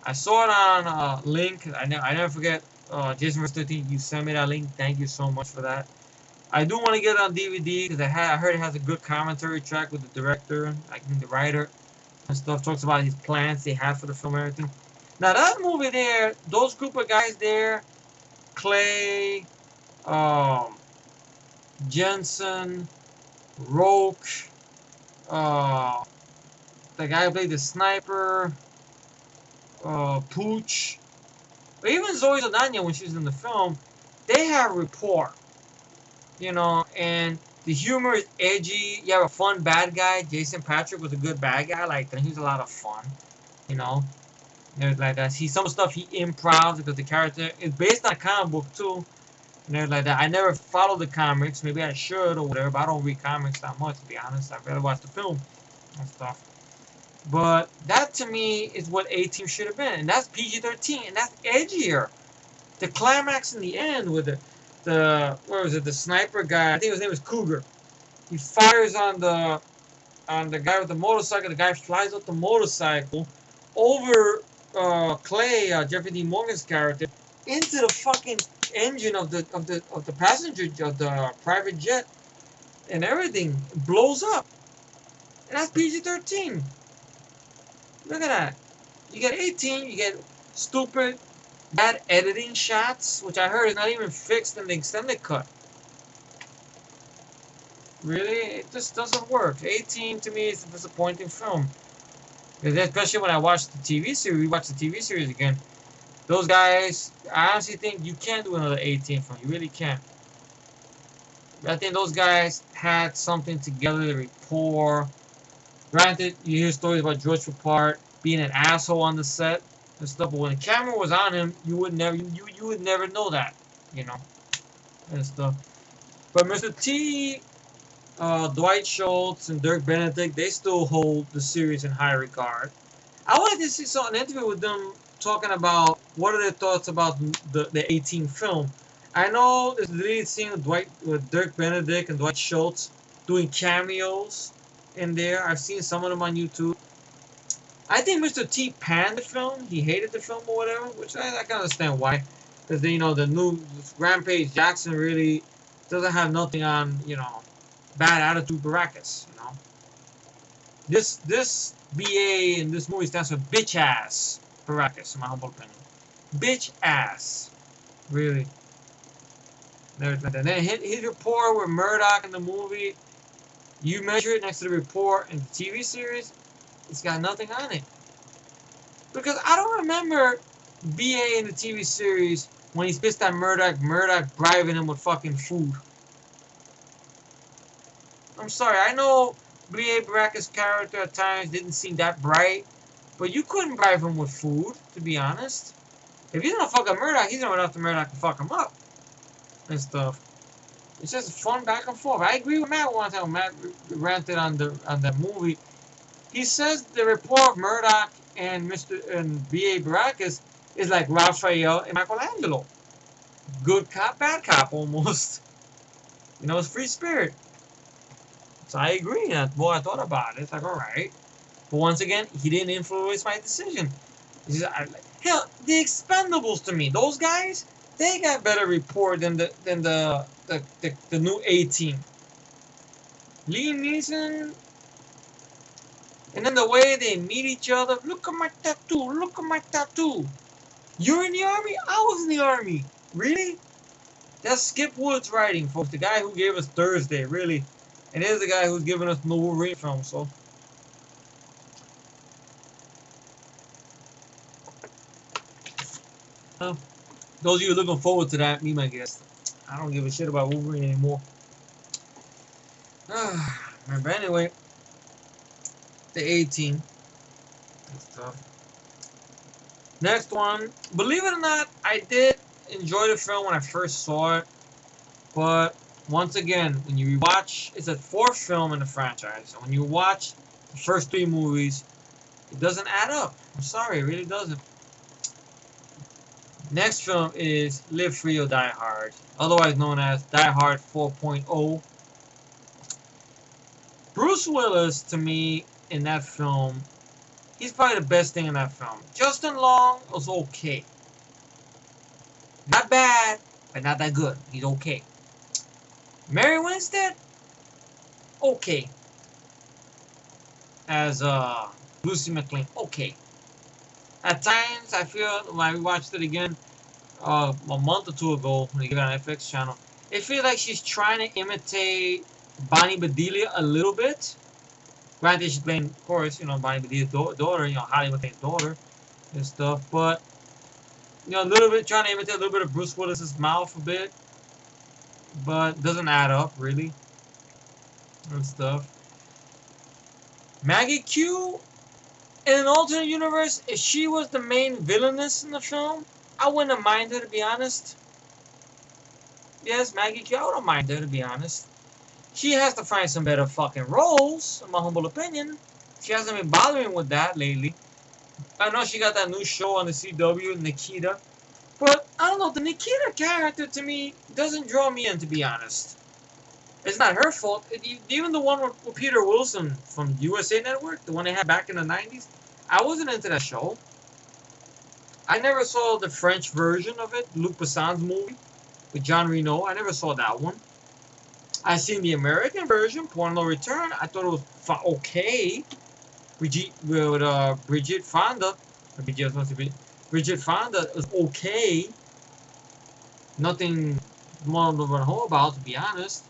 Speaker 1: I saw it on a link. I never forget. Jason vs. 13, you sent me that link. Thank you so much for that. I do want to get it on DVD because I heard it has a good commentary track with the director, I think the writer and stuff. Talks about his plans they have for the film and everything. Now that movie there, those group of guys there, Clay, Jensen, Roke, the guy who played the sniper, Pooch, or even Zoe Saldana when she was in the film, they have rapport, you know, and the humor is edgy. You have a fun bad guy. Jason Patric was a good bad guy. Like, he was a lot of fun, you know. and everything like that. See, some stuff he improv because the character is based on a comic book too, and everything like that. I never followed the comics. Maybe I should or whatever, but I don't read comics that much, to be honest. I'd rather watch the film and stuff. But that to me is what A-Team should have been, and that's PG-13, and that's edgier. The climax in the end with the what was it, the sniper guy? I think his name was Cougar. He fires on the guy with the motorcycle. The guy flies up the motorcycle over Clay, Jeffrey D. Morgan's character, into the fucking engine of the passenger of the private jet, and everything blows up. And that's PG-13. Look at that. You get 18. You get stupid, bad editing shots, which I heard is not even fixed in the extended cut. Really, it just doesn't work. 18 to me is a disappointing film. Especially when I watched the TV series, we watched the TV series again. Those guys, I honestly think you can't do another 18 film. You really can't. I think those guys had something together, the rapport. Granted, you hear stories about George Papard being an asshole on the set and stuff, but when the camera was on him, you would never know that, you know, and stuff. But Mr. T, Dwight Schultz, and Dirk Benedict, they still hold the series in high regard. I wanted to see an interview with them talking about what are their thoughts about the 18 film. I know there's a deleted scene with Dirk Benedict and Dwight Schultz doing cameos in there. I've seen some of them on YouTube. I think Mr. T panned the film. He hated the film or whatever, which I can understand why. Because, you know, the new Rampage Jackson really doesn't have nothing on, you know, bad attitude Baracus, you know. This BA in this movie stands for bitch ass Baracus, in my humble opinion. Bitch ass. Really. And then his rapport with Murdoch in the movie, you measure it next to the report in the TV series, it's got nothing on it. Because I don't remember BA in the TV series when he's pissed at Murdoch bribing him with fucking food. I'm sorry, I know B.A. Baracus' character at times didn't seem that bright, but you couldn't bribe him with food, to be honest. If he's gonna fuck up Murdoch, he's gonna run after Murdoch and fuck him up. And stuff. It's just fun back and forth. I agree with Matt one time. Matt ranted on the movie. He says the rapport of Murdoch and B.A. Baracus is like Raphael and Michelangelo. Good cop, bad cop, almost. You know, it's free spirit. So I agree. That's what I thought about it. It's like, alright. But once again, he didn't influence my decision. Hell, the Expendables to me, those guys, they got better rapport than the new A-Team. Liam Neeson, and then the way they meet each other. Look at my tattoo. Look at my tattoo. You're in the army? I was in the army. Really? That's Skip Woods writing, folks. The guy who gave us Thursday, really. And there's the guy who's giving us the Wolverine film, so. Those of you looking forward to that, me, my guess. I don't give a shit about Wolverine anymore. But anyway, the A-Team. That's tough. Next one. Believe it or not, I did enjoy the film when I first saw it. But once again, when you rewatch, it's a fourth film in the franchise. So when you watch the first three movies, it doesn't add up. I'm sorry, it really doesn't. Next film is Live Free or Die Hard, otherwise known as Die Hard 4.0. Bruce Willis, to me, in that film, he's probably the best thing in that film. Justin Long was okay. Not bad, but not that good. He's okay. Mary Winstead, okay. As Lucy McLean, okay. At times, I feel when I watched it again a month or two ago when they gave it on FX channel, it feels like she's trying to imitate Bonnie Bedelia a little bit. Granted, she's playing, of course, you know, Bonnie Bedelia's daughter, you know, Hollywood's daughter and stuff, but you know, a little bit trying to imitate a little bit of Bruce Willis's mouth a bit, but doesn't add up really and stuff. Maggie Q In an alternate universe, if she was the main villainess in the film, I wouldn't have minded, to be honest. Yes, Maggie Q, I wouldn't mind her, to be honest. She has to find some better fucking roles, in my humble opinion. She hasn't been bothering with that lately. I know she got that new show on the CW, Nikita. But, I don't know, the Nikita character, to me, doesn't draw me in, to be honest. It's not her fault. Even the one with Peter Wilson from USA Network, the one they had back in the 90s, I wasn't into that show. I never saw the French version of it, Luc Besson's movie with Jean Reno. I never saw that one. I seen the American version, Point No Return. I thought it was okay. Bridget Fonda. Bridget Fonda was okay. Nothing more to run home about, to be honest.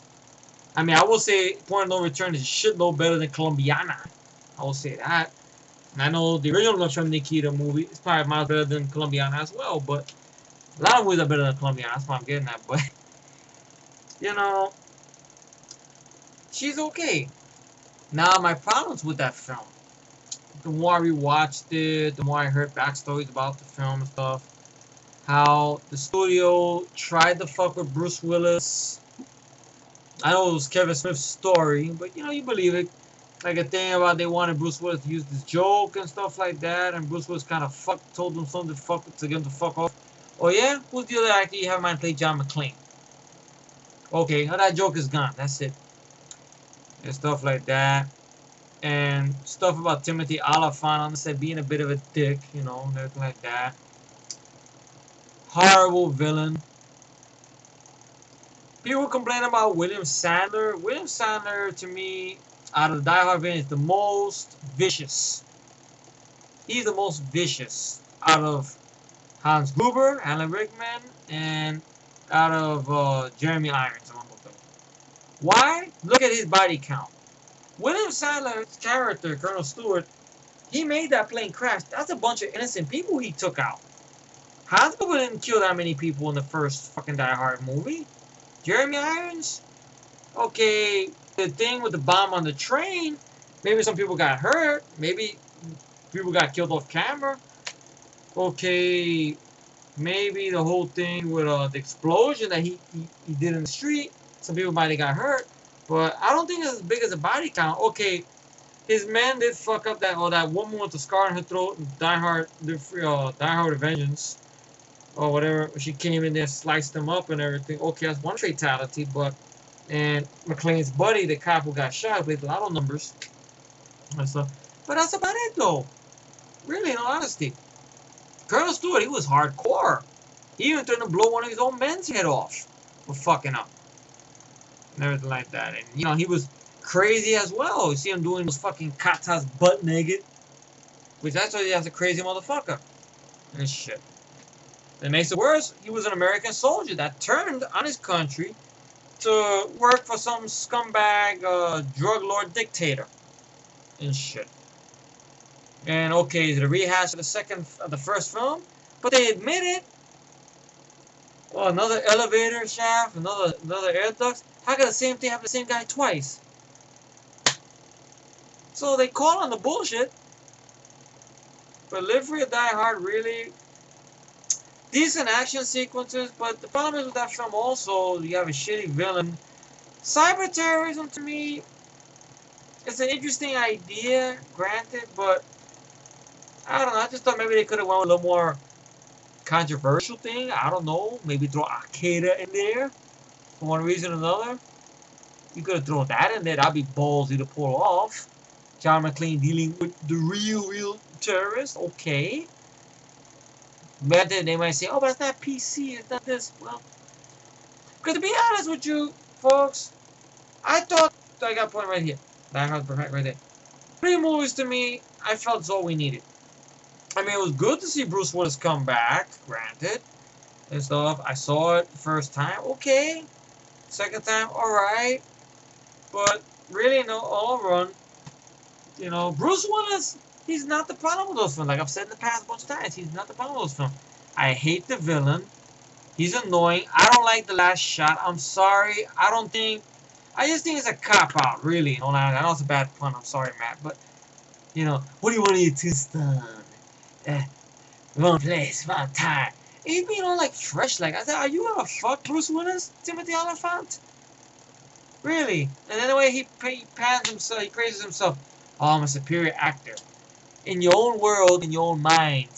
Speaker 1: I mean, I will say Point No Return is a shitload better than Colombiana. I will say that. And I know the original from Nikita movie is probably miles better than Colombiana as well, but a lot of movies are better than Colombiana. That's what I'm getting at. But, you know, she's okay. Now, my problems with that film, the more I rewatched it, the more I heard backstories about the film and stuff, how the studio tried to fuck with Bruce Willis. I know it was Kevin Smith's story, but, you know, you believe it. Like a thing about they wanted Bruce Willis to use this joke and stuff like that, and Bruce Willis kind of told them something to get him to fuck off. Oh yeah? Who's the other actor you have in mind play John McClane? Okay, now that joke is gone. That's it. And stuff like that. And stuff about Timothy Olyphant said being a bit of a dick, you know, and everything like that. Horrible villain. People complain about William Sandler. William Sandler, to me, out of the Die Hard villains, is the most vicious. He's the most vicious out of Hans Gruber, Alan Rickman, and out of Jeremy Irons, among them. Why? Look at his body count. William Sandler's character, Colonel Stewart, he made that plane crash. That's a bunch of innocent people he took out. Hans Gruber didn't kill that many people in the first fucking Die Hard movie. Jeremy Irons? Okay, the thing with the bomb on the train, maybe some people got hurt. Maybe people got killed off camera. Okay, maybe the whole thing with the explosion that he did in the street, some people might have got hurt. But I don't think it's as big as a body count. Okay, his man did fuck up that woman with the scar on her throat in Die Hard Vengeance. Or whatever, she came in there, sliced him up and everything. Okay, that's one fatality, but and McClane's buddy, the cop who got shot, played a lot of numbers and stuff. But that's about it, though. Really, in all honesty, Colonel Stewart, he was hardcore. He even threatened to blow one of his own men's head off for fucking up and everything like that. And you know, he was crazy as well. You see him doing those fucking katas butt naked, which that's why he has a crazy motherfucker and shit. That makes it worse, he was an American soldier that turned on his country to work for some scumbag drug lord dictator and shit. And okay, the rehash of the first film, but they admit it. Well, another elevator shaft, another air ducts. How could the same thing happen to the same guy twice? So they call on the bullshit. But Live Free or Die Hard really decent action sequences, but the problem is with that film also, you have a shitty villain. Cyber terrorism, to me, it's an interesting idea, granted, but I don't know, I just thought maybe they could have went with a little more controversial thing. I don't know, maybe throw Al-Qaeda in there for one reason or another. You could have thrown that in there, that'd be ballsy to pull off. John McClane dealing with the real terrorists, okay. But then they might say, oh, but it's not PC, it's not this. Well, because to be honest with you, folks, I thought, I got a point right here. Die Hard right there. 3 movies to me, I felt is all we needed. I mean, it was good to see Bruce Willis come back, granted, and stuff. I saw it the first time, okay. Second time, alright. But really, in the long run, you know, Bruce Willis, he's not the problem with those films. Like I've said in the past a bunch of times, he's not the problem with those films. I hate the villain. He's annoying. I don't like The Last Shot. I'm sorry. I just think it's a cop-out, really. I know it's a bad pun. I'm sorry, Matt. But You know, what do you want to eat, Tucson? Uh, Wrong place, wrong time. He's being all like fresh, like I said, are you gonna fuck Bruce Willis, Timothy Oliphant? Really? And then the way he pans himself, he praises himself. Oh, I'm a superior actor. In your own world, in your own mind.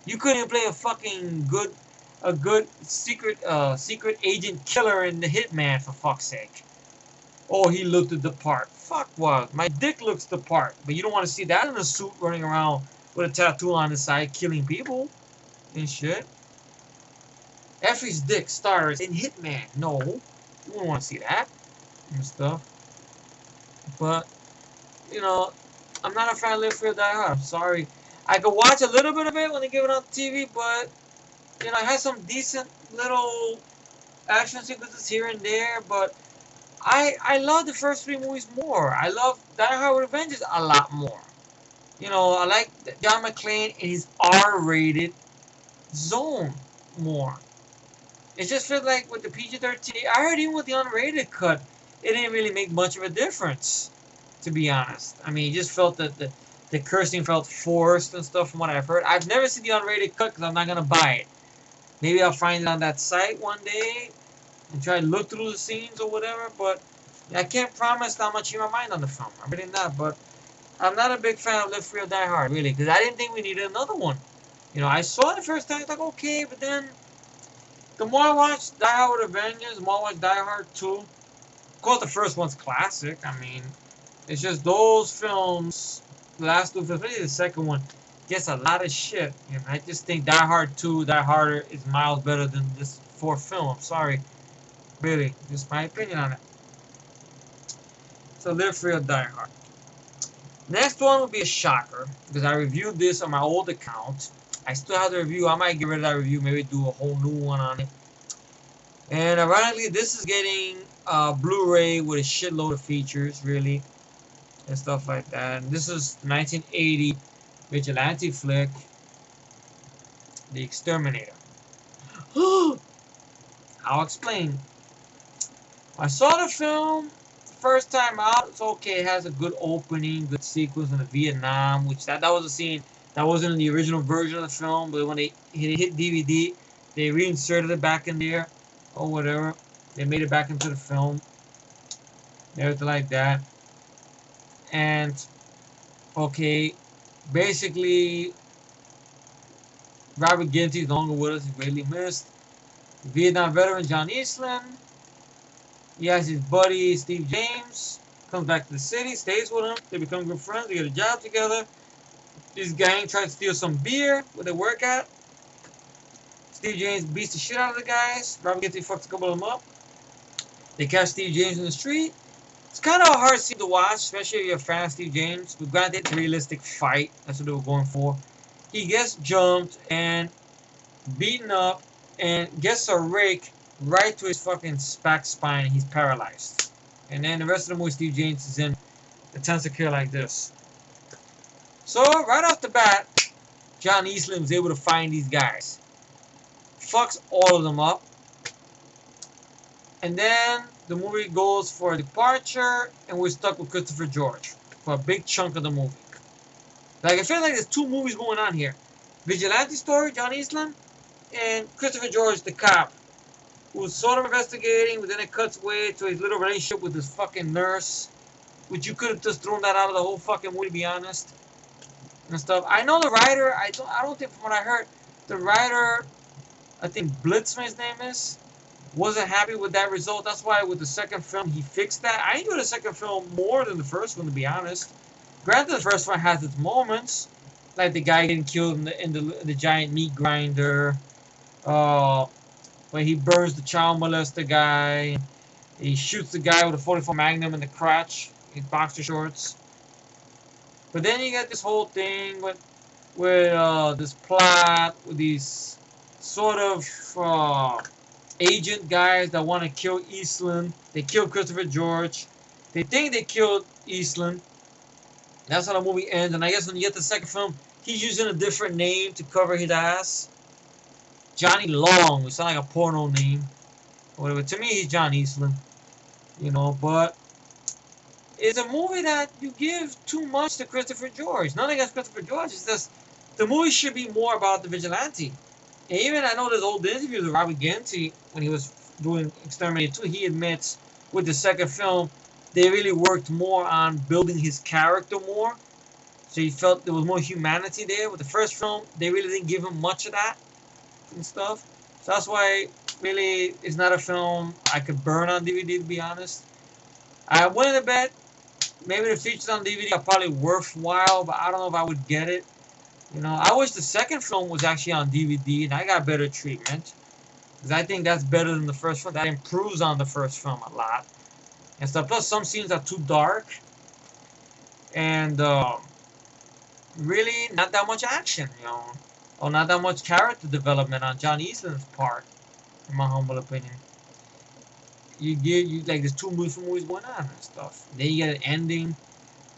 Speaker 1: You couldn't even play a good secret agent killer in The Hitman, for fuck's sake. Oh, he looked at the part. Fuck what? My dick looks the part. But you don't want to see that in a suit running around with a tattoo on the side killing people and shit. Effie's dick stars in Hitman. No. You wouldn't want to see that and stuff. But, you know, I'm not a fan of Live Free or Die Hard. I'm sorry. I could watch a little bit of it when they give it on TV, but, you know, it has some decent little action sequences here and there, but I love the first three movies more. I love Die Hard with Avengers a lot more. You know, I like John McClane in his R-rated zone more. It just feels like with the PG-13, I heard even with the unrated cut, it didn't really make much of a difference, to be honest. I mean, it just felt that the cursing felt forced and stuff from what I've heard. I've never seen the unrated cut because I'm not going to buy it. Maybe I'll find it on that site one day and try to look through the scenes or whatever, but I can't promise how much in my mind on the film. I'm really not, but I'm not a big fan of Live Free or Die Hard, really, because I didn't think we needed another one. You know, I saw it the first time, I thought, okay, but then the more I watch Die Hard with Avengers, the more I watch Die Hard 2. Of course, the first one's classic. I mean, it's just those films, the last two films, maybe the second one, gets a lot of shit. You know, I just think Die Hard 2, Die Harder is miles better than this fourth film. I'm sorry. Really, just my opinion on it. So Live Free or Die Hard. Next one will be a shocker, because I reviewed this on my old account. I still have the review. I might get rid of that review, maybe do a whole new one on it. And ironically, this is getting Blu-ray with a shitload of features, really, and stuff like that. And this is 1980 vigilante flick, The Exterminator. I'll explain. I saw the film first time out. It's okay. It has a good opening, good sequence in the Vietnam, which that was a scene that wasn't in the original version of the film, but when they hit DVD, they reinserted it back in there or whatever. They made it back into the film, everything like that. And okay, basically, Robert Ginty is no longer with us. He's greatly missed. Vietnam veteran John Eastland. He has his buddy Steve James. Comes back to the city, stays with him. They become good friends. They get a job together. This gang tries to steal some beer where they work at. Steve James beats the shit out of the guys. Robert Ginty fucks a couple of them up. They catch Steve James in the street. It's kind of a hard scene to watch, especially if you're a fan of Steve James. But granted, it's a realistic fight. That's what they were going for. He gets jumped and beaten up and gets a rake right to his fucking back spine. He's paralyzed. And then the rest of the movie, Steve James is in attempts to kill like this. So, right off the bat, John Eastland was able to find these guys. Fucks all of them up. And then the movie goes for a departure, and we're stuck with Christopher George for a big chunk of the movie. Like, I feel like there's two movies going on here. Vigilante story, John Eastland, and Christopher George, the cop, who's sort of investigating, but then it cuts away to his little relationship with this fucking nurse, which you could have just thrown that out of the whole fucking movie, to be honest, and stuff. I know the writer, I don't think, from what I heard, the writer, I think Blitzman, his name is, wasn't happy with that result. That's why with the second film, he fixed that. I enjoyed the second film more than the first one, to be honest. Granted, the first one has its moments, like the guy getting killed in the giant meat grinder, when he burns the child molester guy, he shoots the guy with a 44 Magnum in the crotch in boxer shorts. But then you get this whole thing with this plot with these sort of agent guys that want to kill Eastland. They kill Christopher George. They think they killed Eastland. That's how the movie ends. And I guess when you get the second film, he's using a different name to cover his ass. Johnny Long, which sounds like a porno name. Whatever. To me, he's John Eastland. You know, but is a movie that you give too much to Christopher George. Nothing against Christopher George. It's just the movie should be more about the vigilante. And even I know there's old interviews with Robert Ginty when he was doing Exterminator 2. He admits with the second film they really worked more on building his character more. So he felt there was more humanity there. With the first film, they really didn't give him much of that and stuff. So that's why really it's not a film I could burn on DVD, to be honest. I went to bet maybe the features on DVD are probably worthwhile, but I don't know if I would get it. You know, I wish the second film was actually on DVD and I got better treatment. Because I think that's better than the first film. That improves on the first film a lot. And stuff. Plus, some scenes are too dark. And really not that much action, you know. Or not that much character development on John Eastland's part, in my humble opinion. You like there's two movies going on and stuff. Then you get an ending.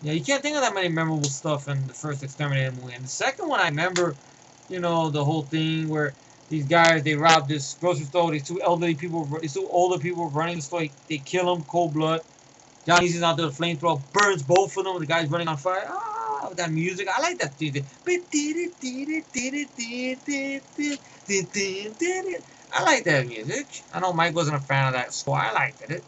Speaker 1: Yeah, you can't think of that many memorable stuff in the first Exterminator movie. And the second one, I remember, you know, the whole thing where these guys, they robbed this grocery store. These two older people running the store. They kill them, cold blood. John Easton's out there, the flamethrower burns both of them. The guy's running on fire. Ah, with that music, I like that. I like that music. I know Mike wasn't a fan of that score. I liked it.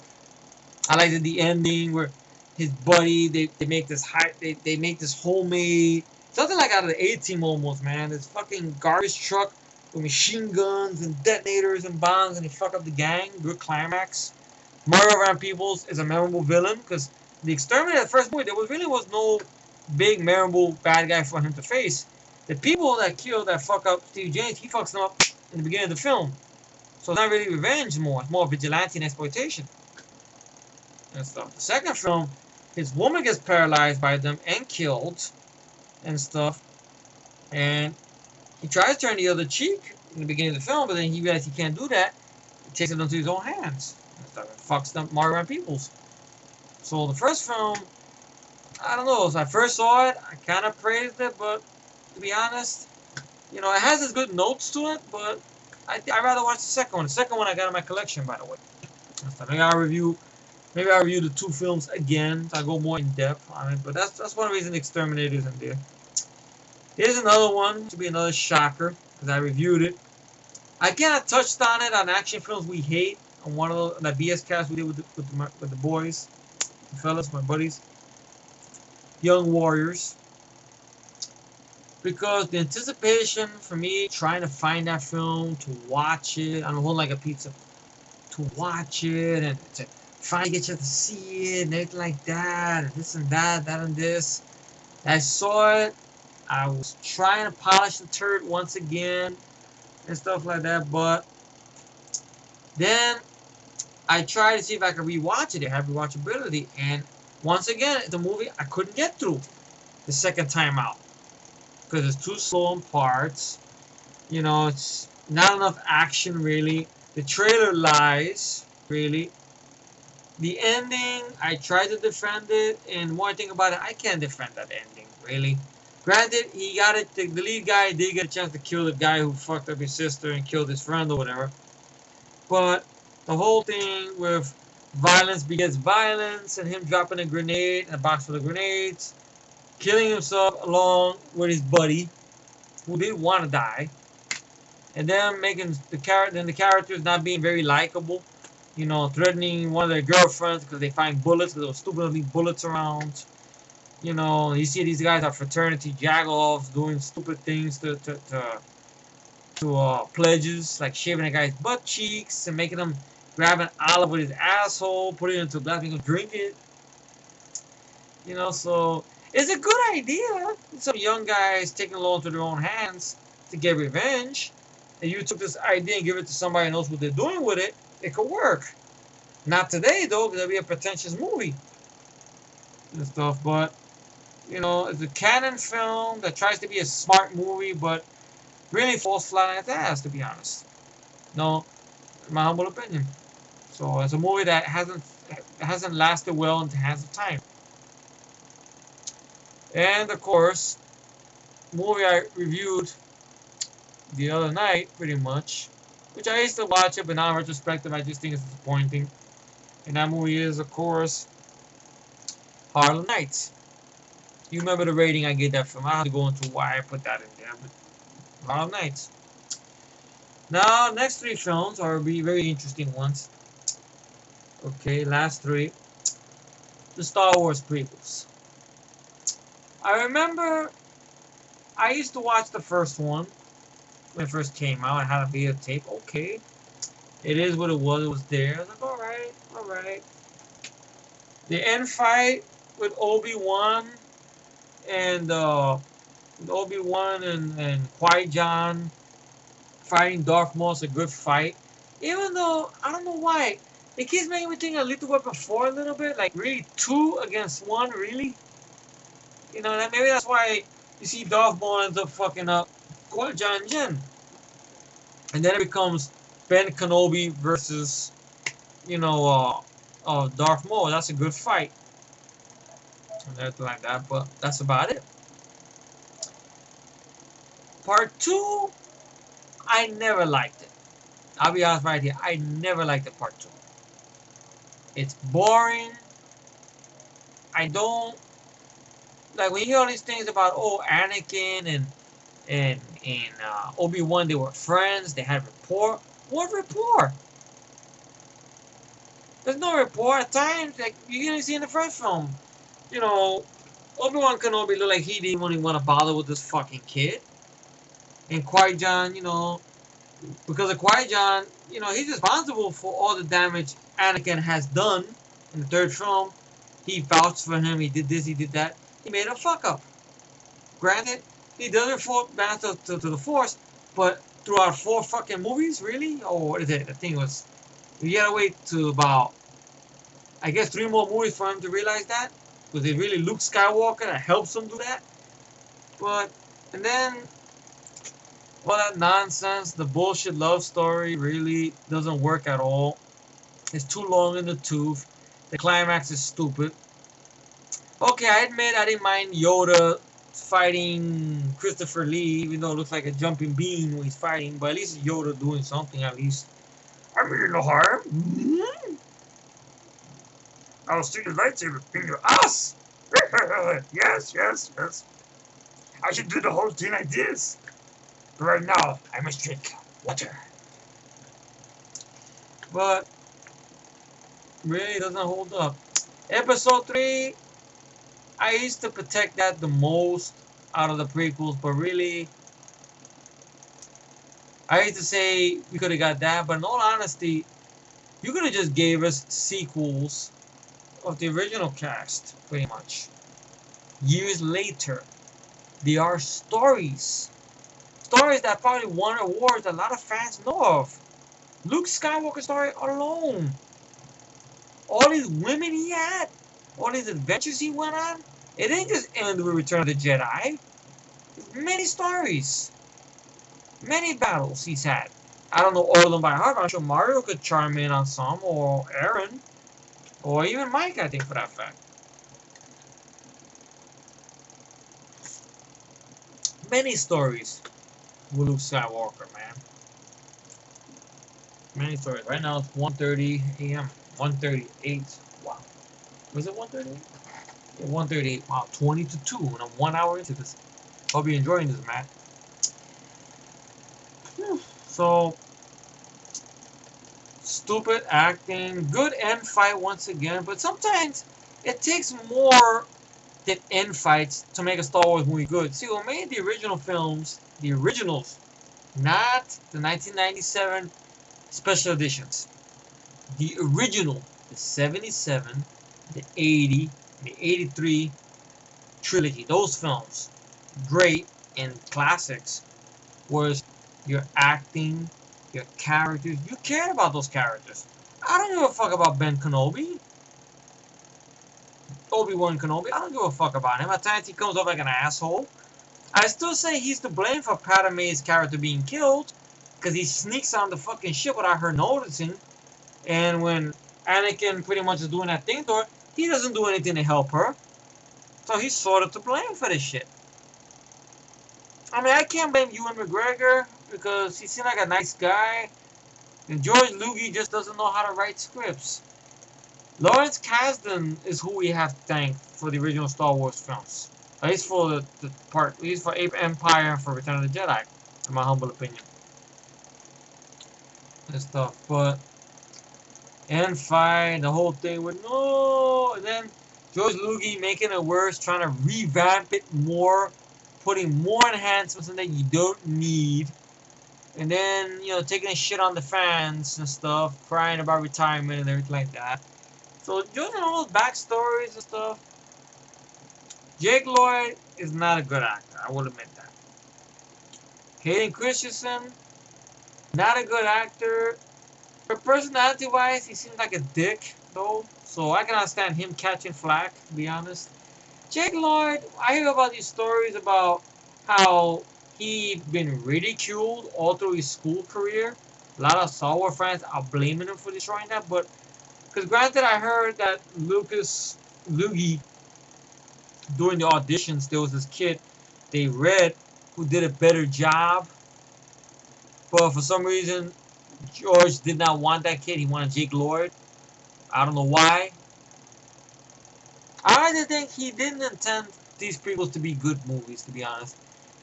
Speaker 1: I liked the ending where his buddy, they make this they make this homemade, something like out of the A-Team almost, man. This fucking garbage truck with machine guns and detonators and bombs, and they fuck up the gang. Good climax. Mario Van Peebles is a memorable villain because the Exterminator, the first movie, there really was no big memorable bad guy for him to face. The people that kill, that fuck up Steve James, he fucks them up in the beginning of the film. So it's not really revenge more. It's more vigilante and exploitation and stuff. The second film, his woman gets paralyzed by them and killed and stuff. And he tries to turn the other cheek in the beginning of the film, but then he realizes he can't do that. He takes it into his own hands. And stuff. And fucks them Mario Van Peebles. So the first film, I don't know. As I first saw it, I kind of praised it, but to be honest, you know, it has its good notes to it, but I'd rather watch the second one. The second one I got in my collection, by the way. Maybe I'll review the two films again. So I go more in depth on it. But that's one reason Exterminator's in there. Here's another one. To be another shocker because I reviewed it. I kind of touched on it on action films we hate on one of the BS cast we did with the boys, the fellas, my buddies, Young Warriors. Because the anticipation for me trying to find that film, to watch it, I'm holding like a pizza, to watch it and to finally get you to see it and everything like that, and this and that and this. I saw it. I was trying to polish the turd once again and stuff like that, but then I tried to see if I could rewatch it. It had rewatchability, and once again, it's a movie I couldn't get through the second time out. Because it's too slow in parts. You know, it's not enough action, really. The trailer lies, really. The ending, I tried to defend it, and more I think about it, I can't defend that ending, really. Granted, he got it, the lead guy did get a chance to kill the guy who fucked up his sister and killed his friend or whatever. But the whole thing with violence begets violence, and him dropping a grenade, and a box full of grenades, killing himself along with his buddy, who didn't want to die, and then making the characters not being very likable, you know, threatening one of their girlfriends because they find bullets, because there was stupidly bullets around. You know, you see these guys are fraternity jagoffs doing stupid things to pledges, like shaving a guy's butt cheeks and making him grab an olive with his asshole, put it into a glass, and drink it. You know, so it's a good idea. Some young guys taking the law into their own hands to get revenge. And you took this idea and give it to somebody who knows what they're doing with it. It could work. Not today, though, because it'll be a pretentious movie and stuff. But, you know, it's a canon film that tries to be a smart movie, but really falls flat on its ass, to be honest. No, in my humble opinion. So it's a movie that hasn't lasted well in the hands of time. And of course, movie I reviewed the other night, pretty much, which I used to watch it, but now in retrospective, I just think it's disappointing. And that movie is, of course, Harlem Nights. You remember the rating I gave that film. I don't have to go into why I put that in there, but Harlem Nights. Now, next three films are be very interesting ones. Okay, last three. The Star Wars prequels. I remember I used to watch the first one when it first came out. I had a videotape. Okay, it is what it was. It was there. I was like, alright, alright. The end fight with Obi-Wan and Qui-Gon fighting Darth Maul is a good fight. Even though, I don't know why, it keeps making me think of Lethal Weapon 4 a little bit. Like, really, 2 against 1, really? You know, maybe that's why you see Darth Maul ends up fucking up Qui-Gon Jinn. And then it becomes Ben Kenobi versus, Darth Maul. That's a good fight. And everything like that, but that's about it. Part 2, I never liked it. I'll be honest right here. I never liked the part 2. It's boring. I don't like when you hear all these things about Anakin and Obi-Wan, they were friends, they had rapport. What rapport? There's no rapport at times. Like you're gonna see in the first film, Obi-Wan Kenobi looked like he didn't even want to bother with this fucking kid. And Qui-Gon, because of Qui-Gon, he's responsible for all the damage Anakin has done in the third film. He vouched for him, he did this, he did that. He made a fuck up. Granted, he doesn't fall back to the Force, but throughout 4 fucking movies, really? Or what is it? I think it was, you gotta wait to about, I guess 3 more movies for him to realize that. Was it really Luke Skywalker that helps him do that? And then, all that nonsense, the bullshit love story really doesn't work at all. It's too long in the tooth. The climax is stupid. Okay, I admit I didn't mind Yoda fighting Christopher Lee, even though it looks like a jumping bean when he's fighting, but at least Yoda doing something at least. I mean no harm. Mm-hmm. I'll stick his lightsaber in your ass. Yes, yes, yes. I should do the whole thing like this. But right now, I must drink water. But really doesn't hold up. Episode 3, I used to protect that the most out of the prequels, but really, I hate to say we could have got that, but in all honesty, you could have just gave us sequels of the original cast, pretty much. Years later, they are stories. Stories that probably won awards a lot of fans know of. Luke Skywalker story alone. All these women he had, all these adventures he went on, it didn't just end with Return of the Jedi. Many stories. Many battles he's had. I don't know all of them by heart, but I'm sure Mario could chime in on some, or Aaron, or even Mike, I think, for that fact. Many stories with Luke Skywalker, man. Many stories. Right now it's 1:30 a.m. 1:38. Wow. Was it 1:38? Yeah, 1:38. Wow, 20 to 2, and I'm 1 hour into this. Hope you're enjoying this, man. So, stupid acting, good end fight once again, but sometimes it takes more than end fights to make a Star Wars movie good. See, what made the original films, the originals, not the 1997 special editions, the original, the 77, the 80, the 83 trilogy, those films, great and classics, was your acting, your characters. You cared about those characters. I don't give a fuck about Ben Kenobi. Obi-Wan Kenobi. I don't give a fuck about him. At times he comes off like an asshole. I still say he's to blame for Padme's character being killed, because he sneaks on the fucking ship without her noticing. And when Anakin pretty much is doing that thing to her, he doesn't do anything to help her. So he's sort of to blame for this shit. I mean, I can't blame Ewan McGregor, because he seemed like a nice guy. And George Lucas just doesn't know how to write scripts. Lawrence Kasdan is who we have to thank for the original Star Wars films. At least for the part, at least for Empire and for Return of the Jedi, in my humble opinion. And stuff. But and fine, the whole thing with no, and then George Lucas making it worse, trying to revamp it more, putting more enhancements in that you don't need, and then taking a shit on the fans and stuff, crying about retirement and everything like that. So doing all those backstories and stuff. Jake Lloyd is not a good actor, I will admit that. Hayden Christensen, not a good actor. But personality-wise, he seems like a dick, though. So I can understand him catching flack, to be honest. Jake Lloyd, I hear about these stories about how he's been ridiculed all through his school career. A lot of Star Wars fans are blaming him for destroying that, but because granted, I heard that Lugie, during the auditions, there was this kid they read who did a better job, but for some reason, George did not want that kid. He wanted Jake Lloyd. I don't know why. I really think he didn't intend these prequels to be good movies, to be honest.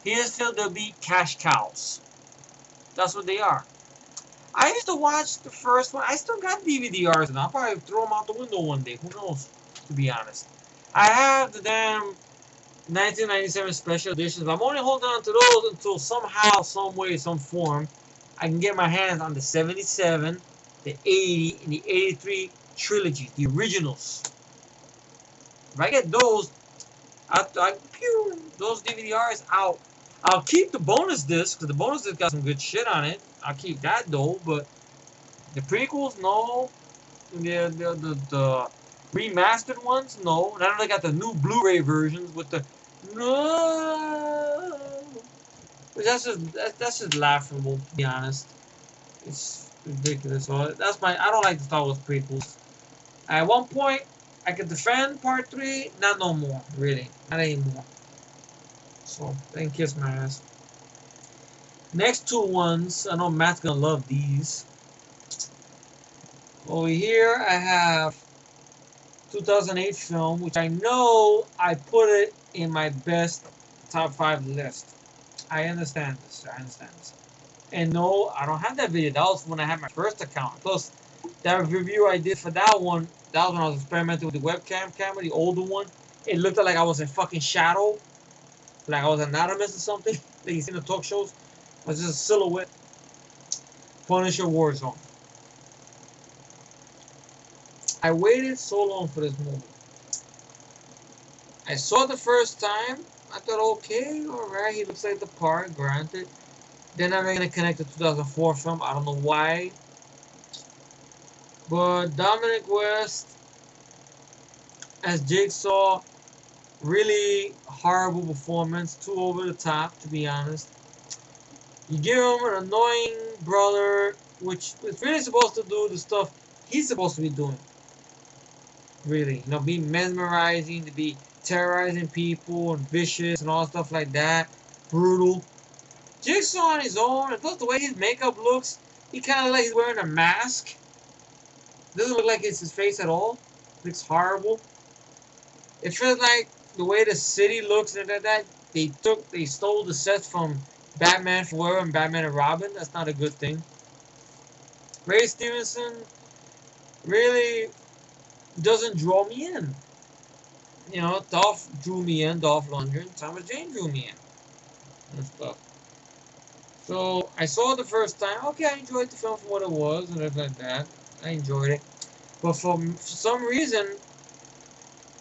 Speaker 1: He just felt they'll be cash cows. That's what they are. I used to watch the first one. I still got DVDRs, and I'll probably throw them out the window one day. Who knows, to be honest. I have the damn 1997 special editions, but I'm only holding on to those until somehow, some way, some form, I can get my hands on the 77, the 80, and the 83 trilogy, the originals. If I get those, those DVDRs out. I'll keep the bonus disc, because the bonus disc got some good shit on it. I'll keep that though, but the prequels, no. The remastered ones, no. Now they got the new Blu-ray versions with the no. That's just laughable, to be honest. It's ridiculous. So that's I don't like the Star Wars prequels. At one point, I could defend Part 3, not no more, really. Not anymore. So, then kiss my ass. Next two ones, I know Matt's gonna love these. Over here, I have 2008 film, which I know I put it in my best top 5 list. I understand this. And no, I don't have that video. That was when I had my first account. Plus, that review I did for that was when I was experimenting with the webcam camera, the older one. It looked like I was in fucking shadow. Like I was anonymous or something. Like you see in the talk shows. I was just a silhouette. Punisher Warzone. I waited so long for this movie. I saw it the first time. I thought, okay, alright, he looks like the part, granted. Then I'm going to connect the 2004 film. I don't know why. But Dominic West as Jigsaw, really horrible performance. Too over the top, to be honest. You give him an annoying brother, which is really supposed to do the stuff he's supposed to be doing. Really, be mesmerizing, to be terrorizing people and vicious and all stuff like that. Brutal. Jigsaw on his own, and plus the way his makeup looks, he kind of like he's wearing a mask. Doesn't look like it's his face at all. Looks horrible. It feels like the way the city looks and that they stole the sets from Batman Forever and Batman and Robin. That's not a good thing. Ray Stevenson really doesn't draw me in. Dolph drew me in, Dolph Lundgren. Thomas Jane drew me in and stuff. So I saw it the first time. Okay, I enjoyed the film for what it was and everything like that. I enjoyed it. But for some reason,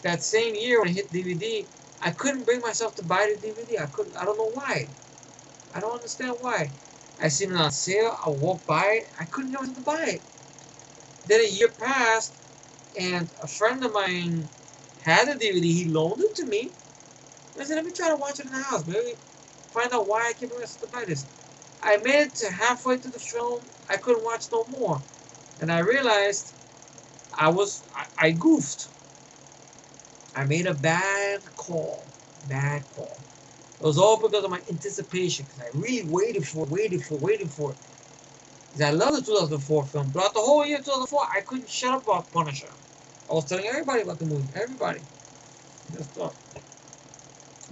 Speaker 1: that same year when I hit DVD, I couldn't bring myself to buy the DVD. I don't know why. I don't understand why. I seen it on sale. I walked by it. I couldn't get myself to buy it. Then a year passed, and a friend of mine had the DVD. He loaned it to me. I said, let me try to watch it in the house. Maybe find out why I can't bring myself to buy this. I made it to halfway through the film. I couldn't watch no more. And I realized I goofed. I made a bad call. Bad call. It was all because of my anticipation. Because I really waited for it. Because I love the 2004 film. Throughout the whole year of 2004, I couldn't shut up about Punisher. I was telling everybody about the movie. Everybody. That stuff.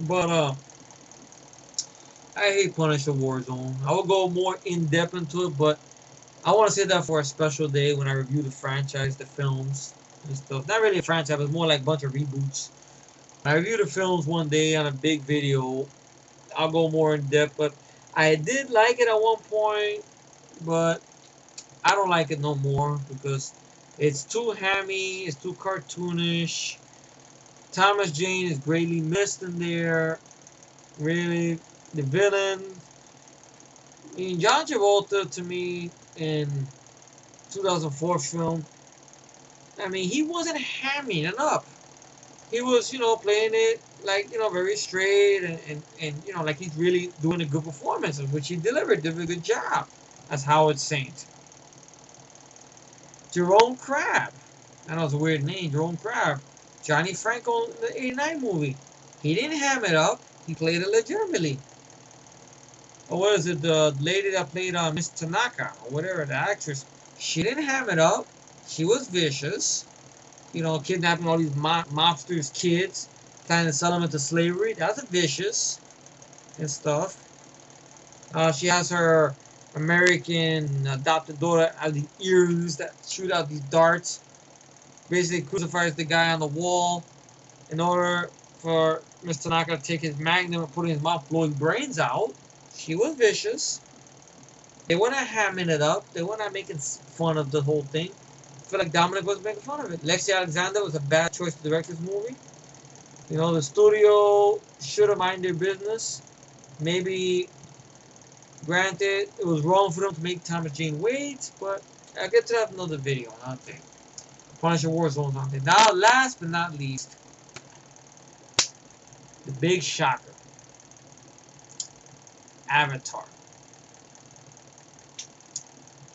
Speaker 1: But I hate Punisher Warzone. I will go more in depth into it, but I want to save that for a special day when I review the franchise, the films, and stuff. Not really a franchise, but more like a bunch of reboots. When I review the films one day on a big video, I'll go more in depth. But I did like it at one point, but I don't like it no more because it's too hammy, it's too cartoonish. Thomas Jane is greatly missed in there. Really, the villain. I mean, John Travolta to me in 2004 film. I mean, he wasn't hamming it up. He was, playing it like, very straight and like he's really doing a good performance, which he did a good job as Howard Saint. Jerome Crabb. I know it's a weird name, Jerome Crabb. Johnny Franco in the '89 movie. He didn't ham it up. He played it legitimately. Or what is it? The lady that played Miss Tanaka or whatever, the actress. She didn't ham it up. She was vicious. Kidnapping all these mobsters' kids, trying to sell them into slavery. That's vicious and stuff. She has her American adopted daughter has the earrings that shoot out these darts. Basically crucifies the guy on the wall in order for Mr. Tanaka to take his magnum and put it in his mouth, blowing brains out. She was vicious. They were not hamming it up. They were not making fun of the whole thing. I feel like Dominic was making fun of it. Lexi Alexander was a bad choice to direct this movie. The studio should have minded their business. Maybe, granted, it was wrong for them to make Thomas Jane wait, but I'll get to that in another video, I think. Punisher Warzone on there. Now, last but not least, the big shocker. Avatar.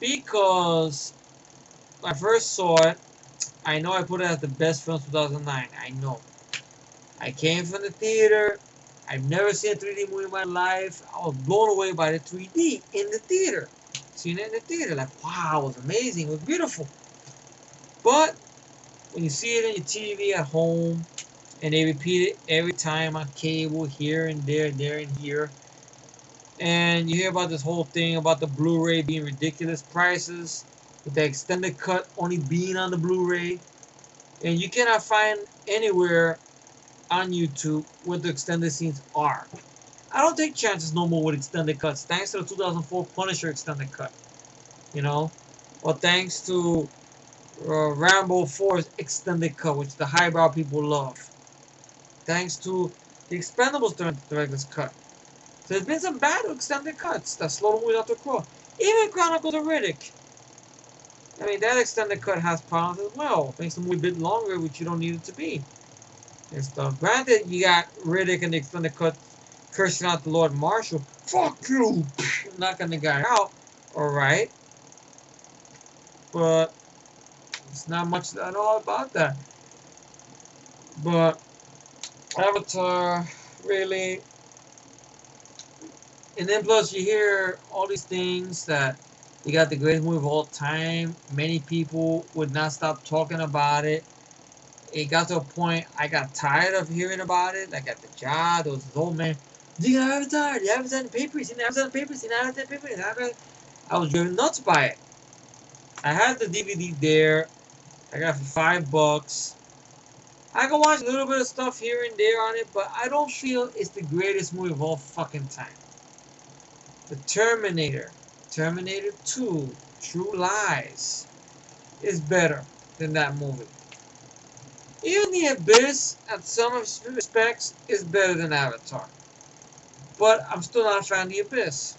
Speaker 1: Because when I first saw it, I know I put it as the best film of 2009. I know. I came from the theater. I've never seen a 3D movie in my life. I was blown away by the 3D in the theater. Seeing it in the theater, like, wow, it was amazing. It was beautiful. But when you see it on your TV at home, and they repeat it every time on cable, here and there, and here, and you hear about this whole thing about the Blu-ray being ridiculous prices, with the extended cut only being on the Blu-ray, and you cannot find anywhere on YouTube what the extended scenes are. I don't take chances no more with extended cuts, thanks to the 2004 Punisher extended cut, or thanks to Rambo 4's extended cut, which the highbrow people love, thanks to the Expendables director's cut. So there's been some bad extended cuts that slow the movie down to a crawl. Even Chronicles of Riddick. I mean, that extended cut has problems as well. Makes the movie a bit longer, which you don't need it to be. And stuff. Granted, you got Riddick in the extended cut cursing out the Lord Marshal. Fuck you! Knocking the guy out. Alright. But it's not much that I know about that. But Avatar, really. And then plus you hear all these things that you got the greatest movie of all time. Many people would not stop talking about it. It got to a point I got tired of hearing about it. Like at the job, there was this old man. You got Avatar. You haven't done papers. You haven't done papers. You haven't done papers. I was driven nuts by it. I had the DVD there. I got it for $5. I can watch a little bit of stuff here and there on it, but I don't feel it's the greatest movie of all fucking time. The Terminator 2, True Lies, is better than that movie. Even The Abyss, at some respects, is better than Avatar. But I'm still not a fan of The Abyss.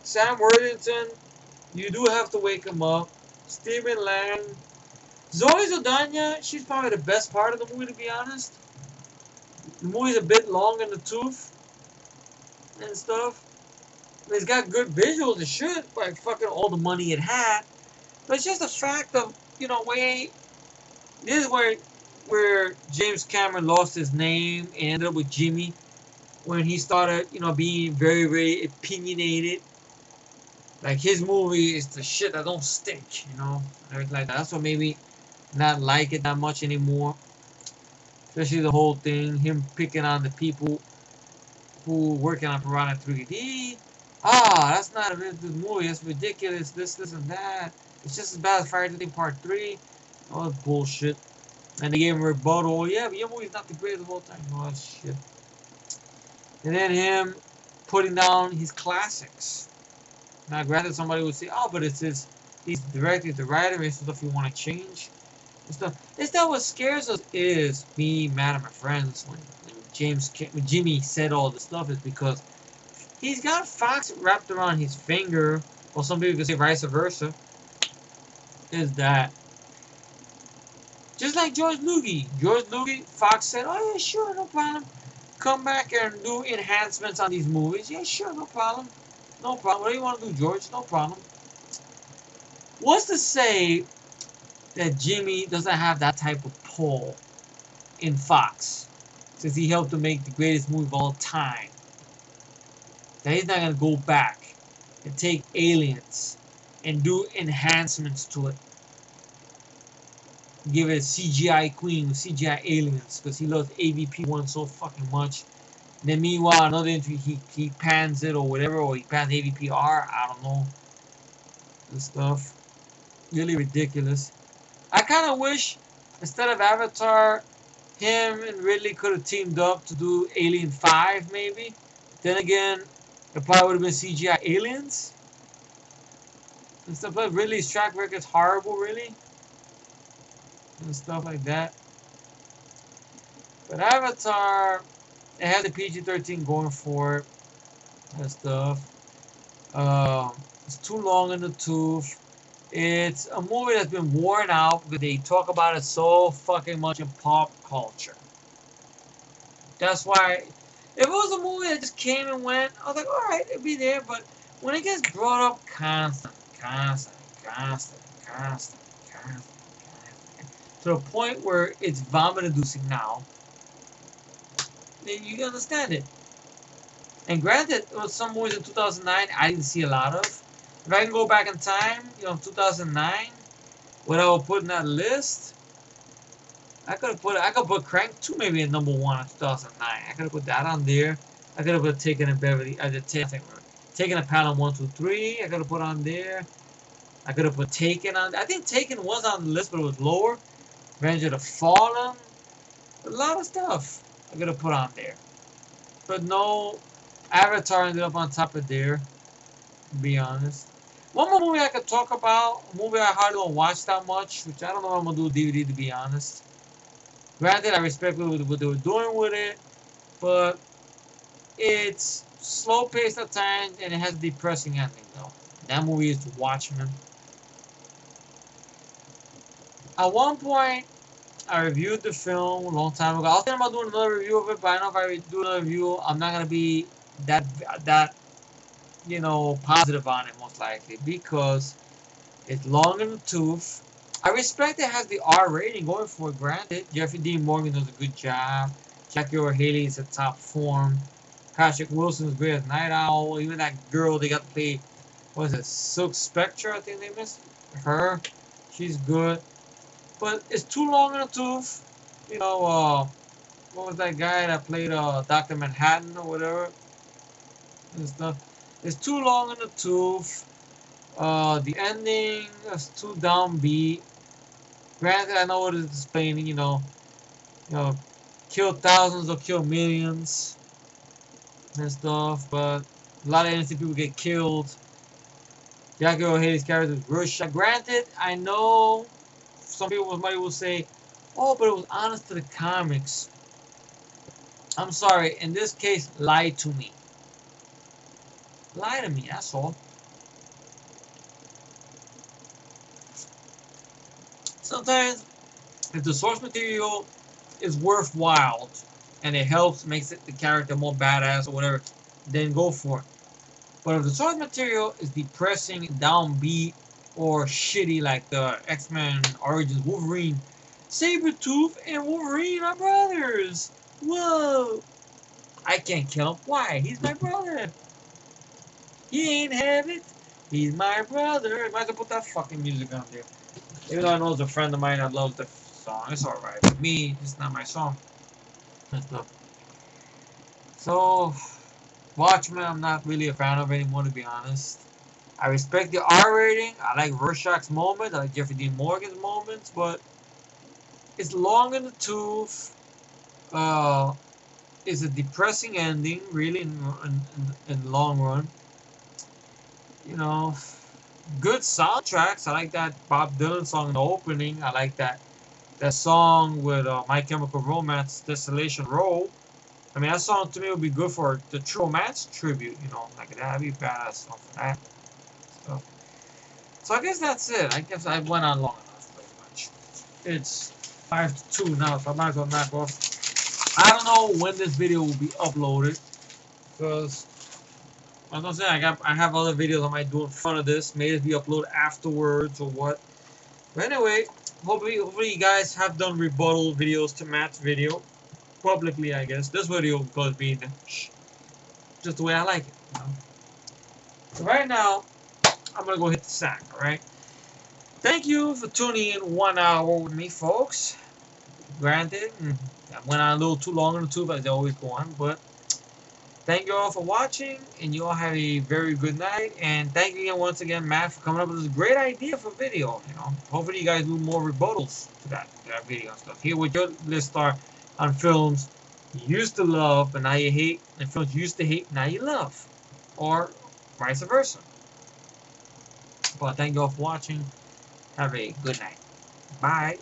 Speaker 1: Sam Worthington, you do have to wake him up. Stephen Lang. Zoe Saldana, she's probably the best part of the movie, to be honest. The movie's a bit long in the tooth and stuff. I mean, it's got good visuals, it should, like fucking all the money it had. But it's just a fact of, this is where James Cameron lost his name and ended up with Jimmy when he started, being very, very opinionated. Like his movie is the shit that don't stick, and everything like that. That's what made me not like it that much anymore. Especially the whole thing, him picking on the people who working on Piranha 3D. Ah, that's not a really good movie. It's ridiculous. This, and that. It's just as bad as Friday the 13th Part 3. All that bullshit. And they gave him a rebuttal. Yeah, but your movie's not the greatest of all time. All that shit. And then him putting down his classics. Now, granted, somebody would say, "Oh, but it's his. He's directing the writer and stuff you want to change." And stuff. It's not what scares us. Is me mad at my friends when when Jimmy said all this stuff is because he's got Fox wrapped around his finger, or some people could say vice versa. Is that just like George Lucas? George Lucas, Fox said, "Oh yeah, sure, no problem. Come back and do enhancements on these movies. Yeah, sure, no problem. No problem. What do you want to do, George? No problem." What's to say that Jimmy doesn't have that type of pull in Fox, since he helped to make the greatest movie of all time? That he's not gonna go back and take Aliens and do enhancements to it. Give it a CGI queen with CGI aliens because he loves AVP1 so fucking much. And then meanwhile, another interview he pans it or whatever, or he pans AVPR. I don't know. This stuff really ridiculous. I kind of wish instead of Avatar, him and Ridley could have teamed up to do Alien 5 maybe. Then again, it probably would have been CGI aliens. And stuff, but Ridley's track record's horrible, really. And stuff like that. But Avatar, it has a PG-13 going for it. And stuff. It's too long in the tooth. It's a movie that's been worn out because they talk about it so fucking much in pop culture. That's why, if it was a movie that just came and went, I was like, alright, it'd be there. But when it gets brought up constantly, to the point where it's vomit-inducing now, then you can understand it. And granted, there was some movies in 2009 I didn't see a lot of. If I can go back in time, 2009, what I would put in that list, I could put Crank 2 maybe at number 1 in 2009. I could have put that on there. I could have put Taken and Beverly. Taken a Panel 1, 2, 3. I could have put on there. I could have put Taken on. I think Taken was on the list, but it was lower. Revenge of the Fallen. A lot of stuff I could have put on there. But no, Avatar ended up on top of there, to be honest. One more movie I could talk about, a movie I hardly don't watch that much, which I don't know if I'm going to do DVD, to be honest. Granted, I respect what they were doing with it, but it's slow paced at times and it has a depressing ending, though. That movie is Watchmen. At one point, I reviewed the film a long time ago. I was thinking about doing another review of it, but I know if I do another review, I'm not gonna be that positive on it most likely because it's long in the tooth. I respect it has the R rating going for it. Granted, Jeffrey Dean Morgan does a good job. Jackie Earle Haley is at top form. Patrick Wilson is great as Night Owl. Even that girl they got to play, what is it, Silk Spectre? I think they missed her. She's good. But it's too long in the tooth. What was that guy that played Dr. Manhattan or whatever? And stuff. It's too long in the tooth. The ending is too downbeat. Granted, I know what it's explaining, kill thousands or kill millions and stuff, but a lot of innocent people get killed. Jackie Earle Haley's character is Rorschach. Granted, I know somebody will say, "Oh, but it was honest to the comics." I'm sorry. In this case, lie to me. Lie to me. That's all. Sometimes, if the source material is worthwhile and it helps, makes it the character more badass or whatever, then go for it. But if the source material is depressing, downbeat, or shitty like the X-Men Origins Wolverine, Sabretooth and Wolverine are brothers. Whoa! I can't kill him. Why? He's my brother. He ain't have it. He's my brother. Might as well put that fucking music on there. Even though I know it's a friend of mine that loves the song, it's alright. For me, it's not my song. So, Watchmen, I'm not really a fan of anymore, to be honest. I respect the R rating. I like Rorschach's moment. I like Jeffrey Dean Morgan's moments, but it's long in the tooth. Uh, it's a depressing ending, really, in the long run. You know, good soundtracks. I like that Bob Dylan song in the opening. I like that song with My Chemical Romance, Desolation Row. I mean, that song to me would be good for the True Romance tribute. You know, like that'd be a badass song for that. So I guess that's it. I guess I went on long enough, pretty much. It's 5 to 2 now, so I might as well knock off. I don't know when this video will be uploaded, because like I was saying, I have other videos I might do in front of this. May it be uploaded afterwards or what. But anyway, hopefully you guys have done rebuttal videos to Matt's video publicly. I guess this video will be just the way I like it. You know? So right now, I'm gonna go hit the sack. All right. Thank you for tuning in 1 hour with me, folks. Granted, I went on a little too long on the tube as they always go on, but thank you all for watching, and you all have a very good night. And thank you again, once again, Matt, for coming up with this great idea for video. You know, hopefully you guys do more rebuttals to that video and stuff. Here with your list are on films you used to love, but now you hate, and films you used to hate, now you love, or vice versa. But thank you all for watching. Have a good night. Bye.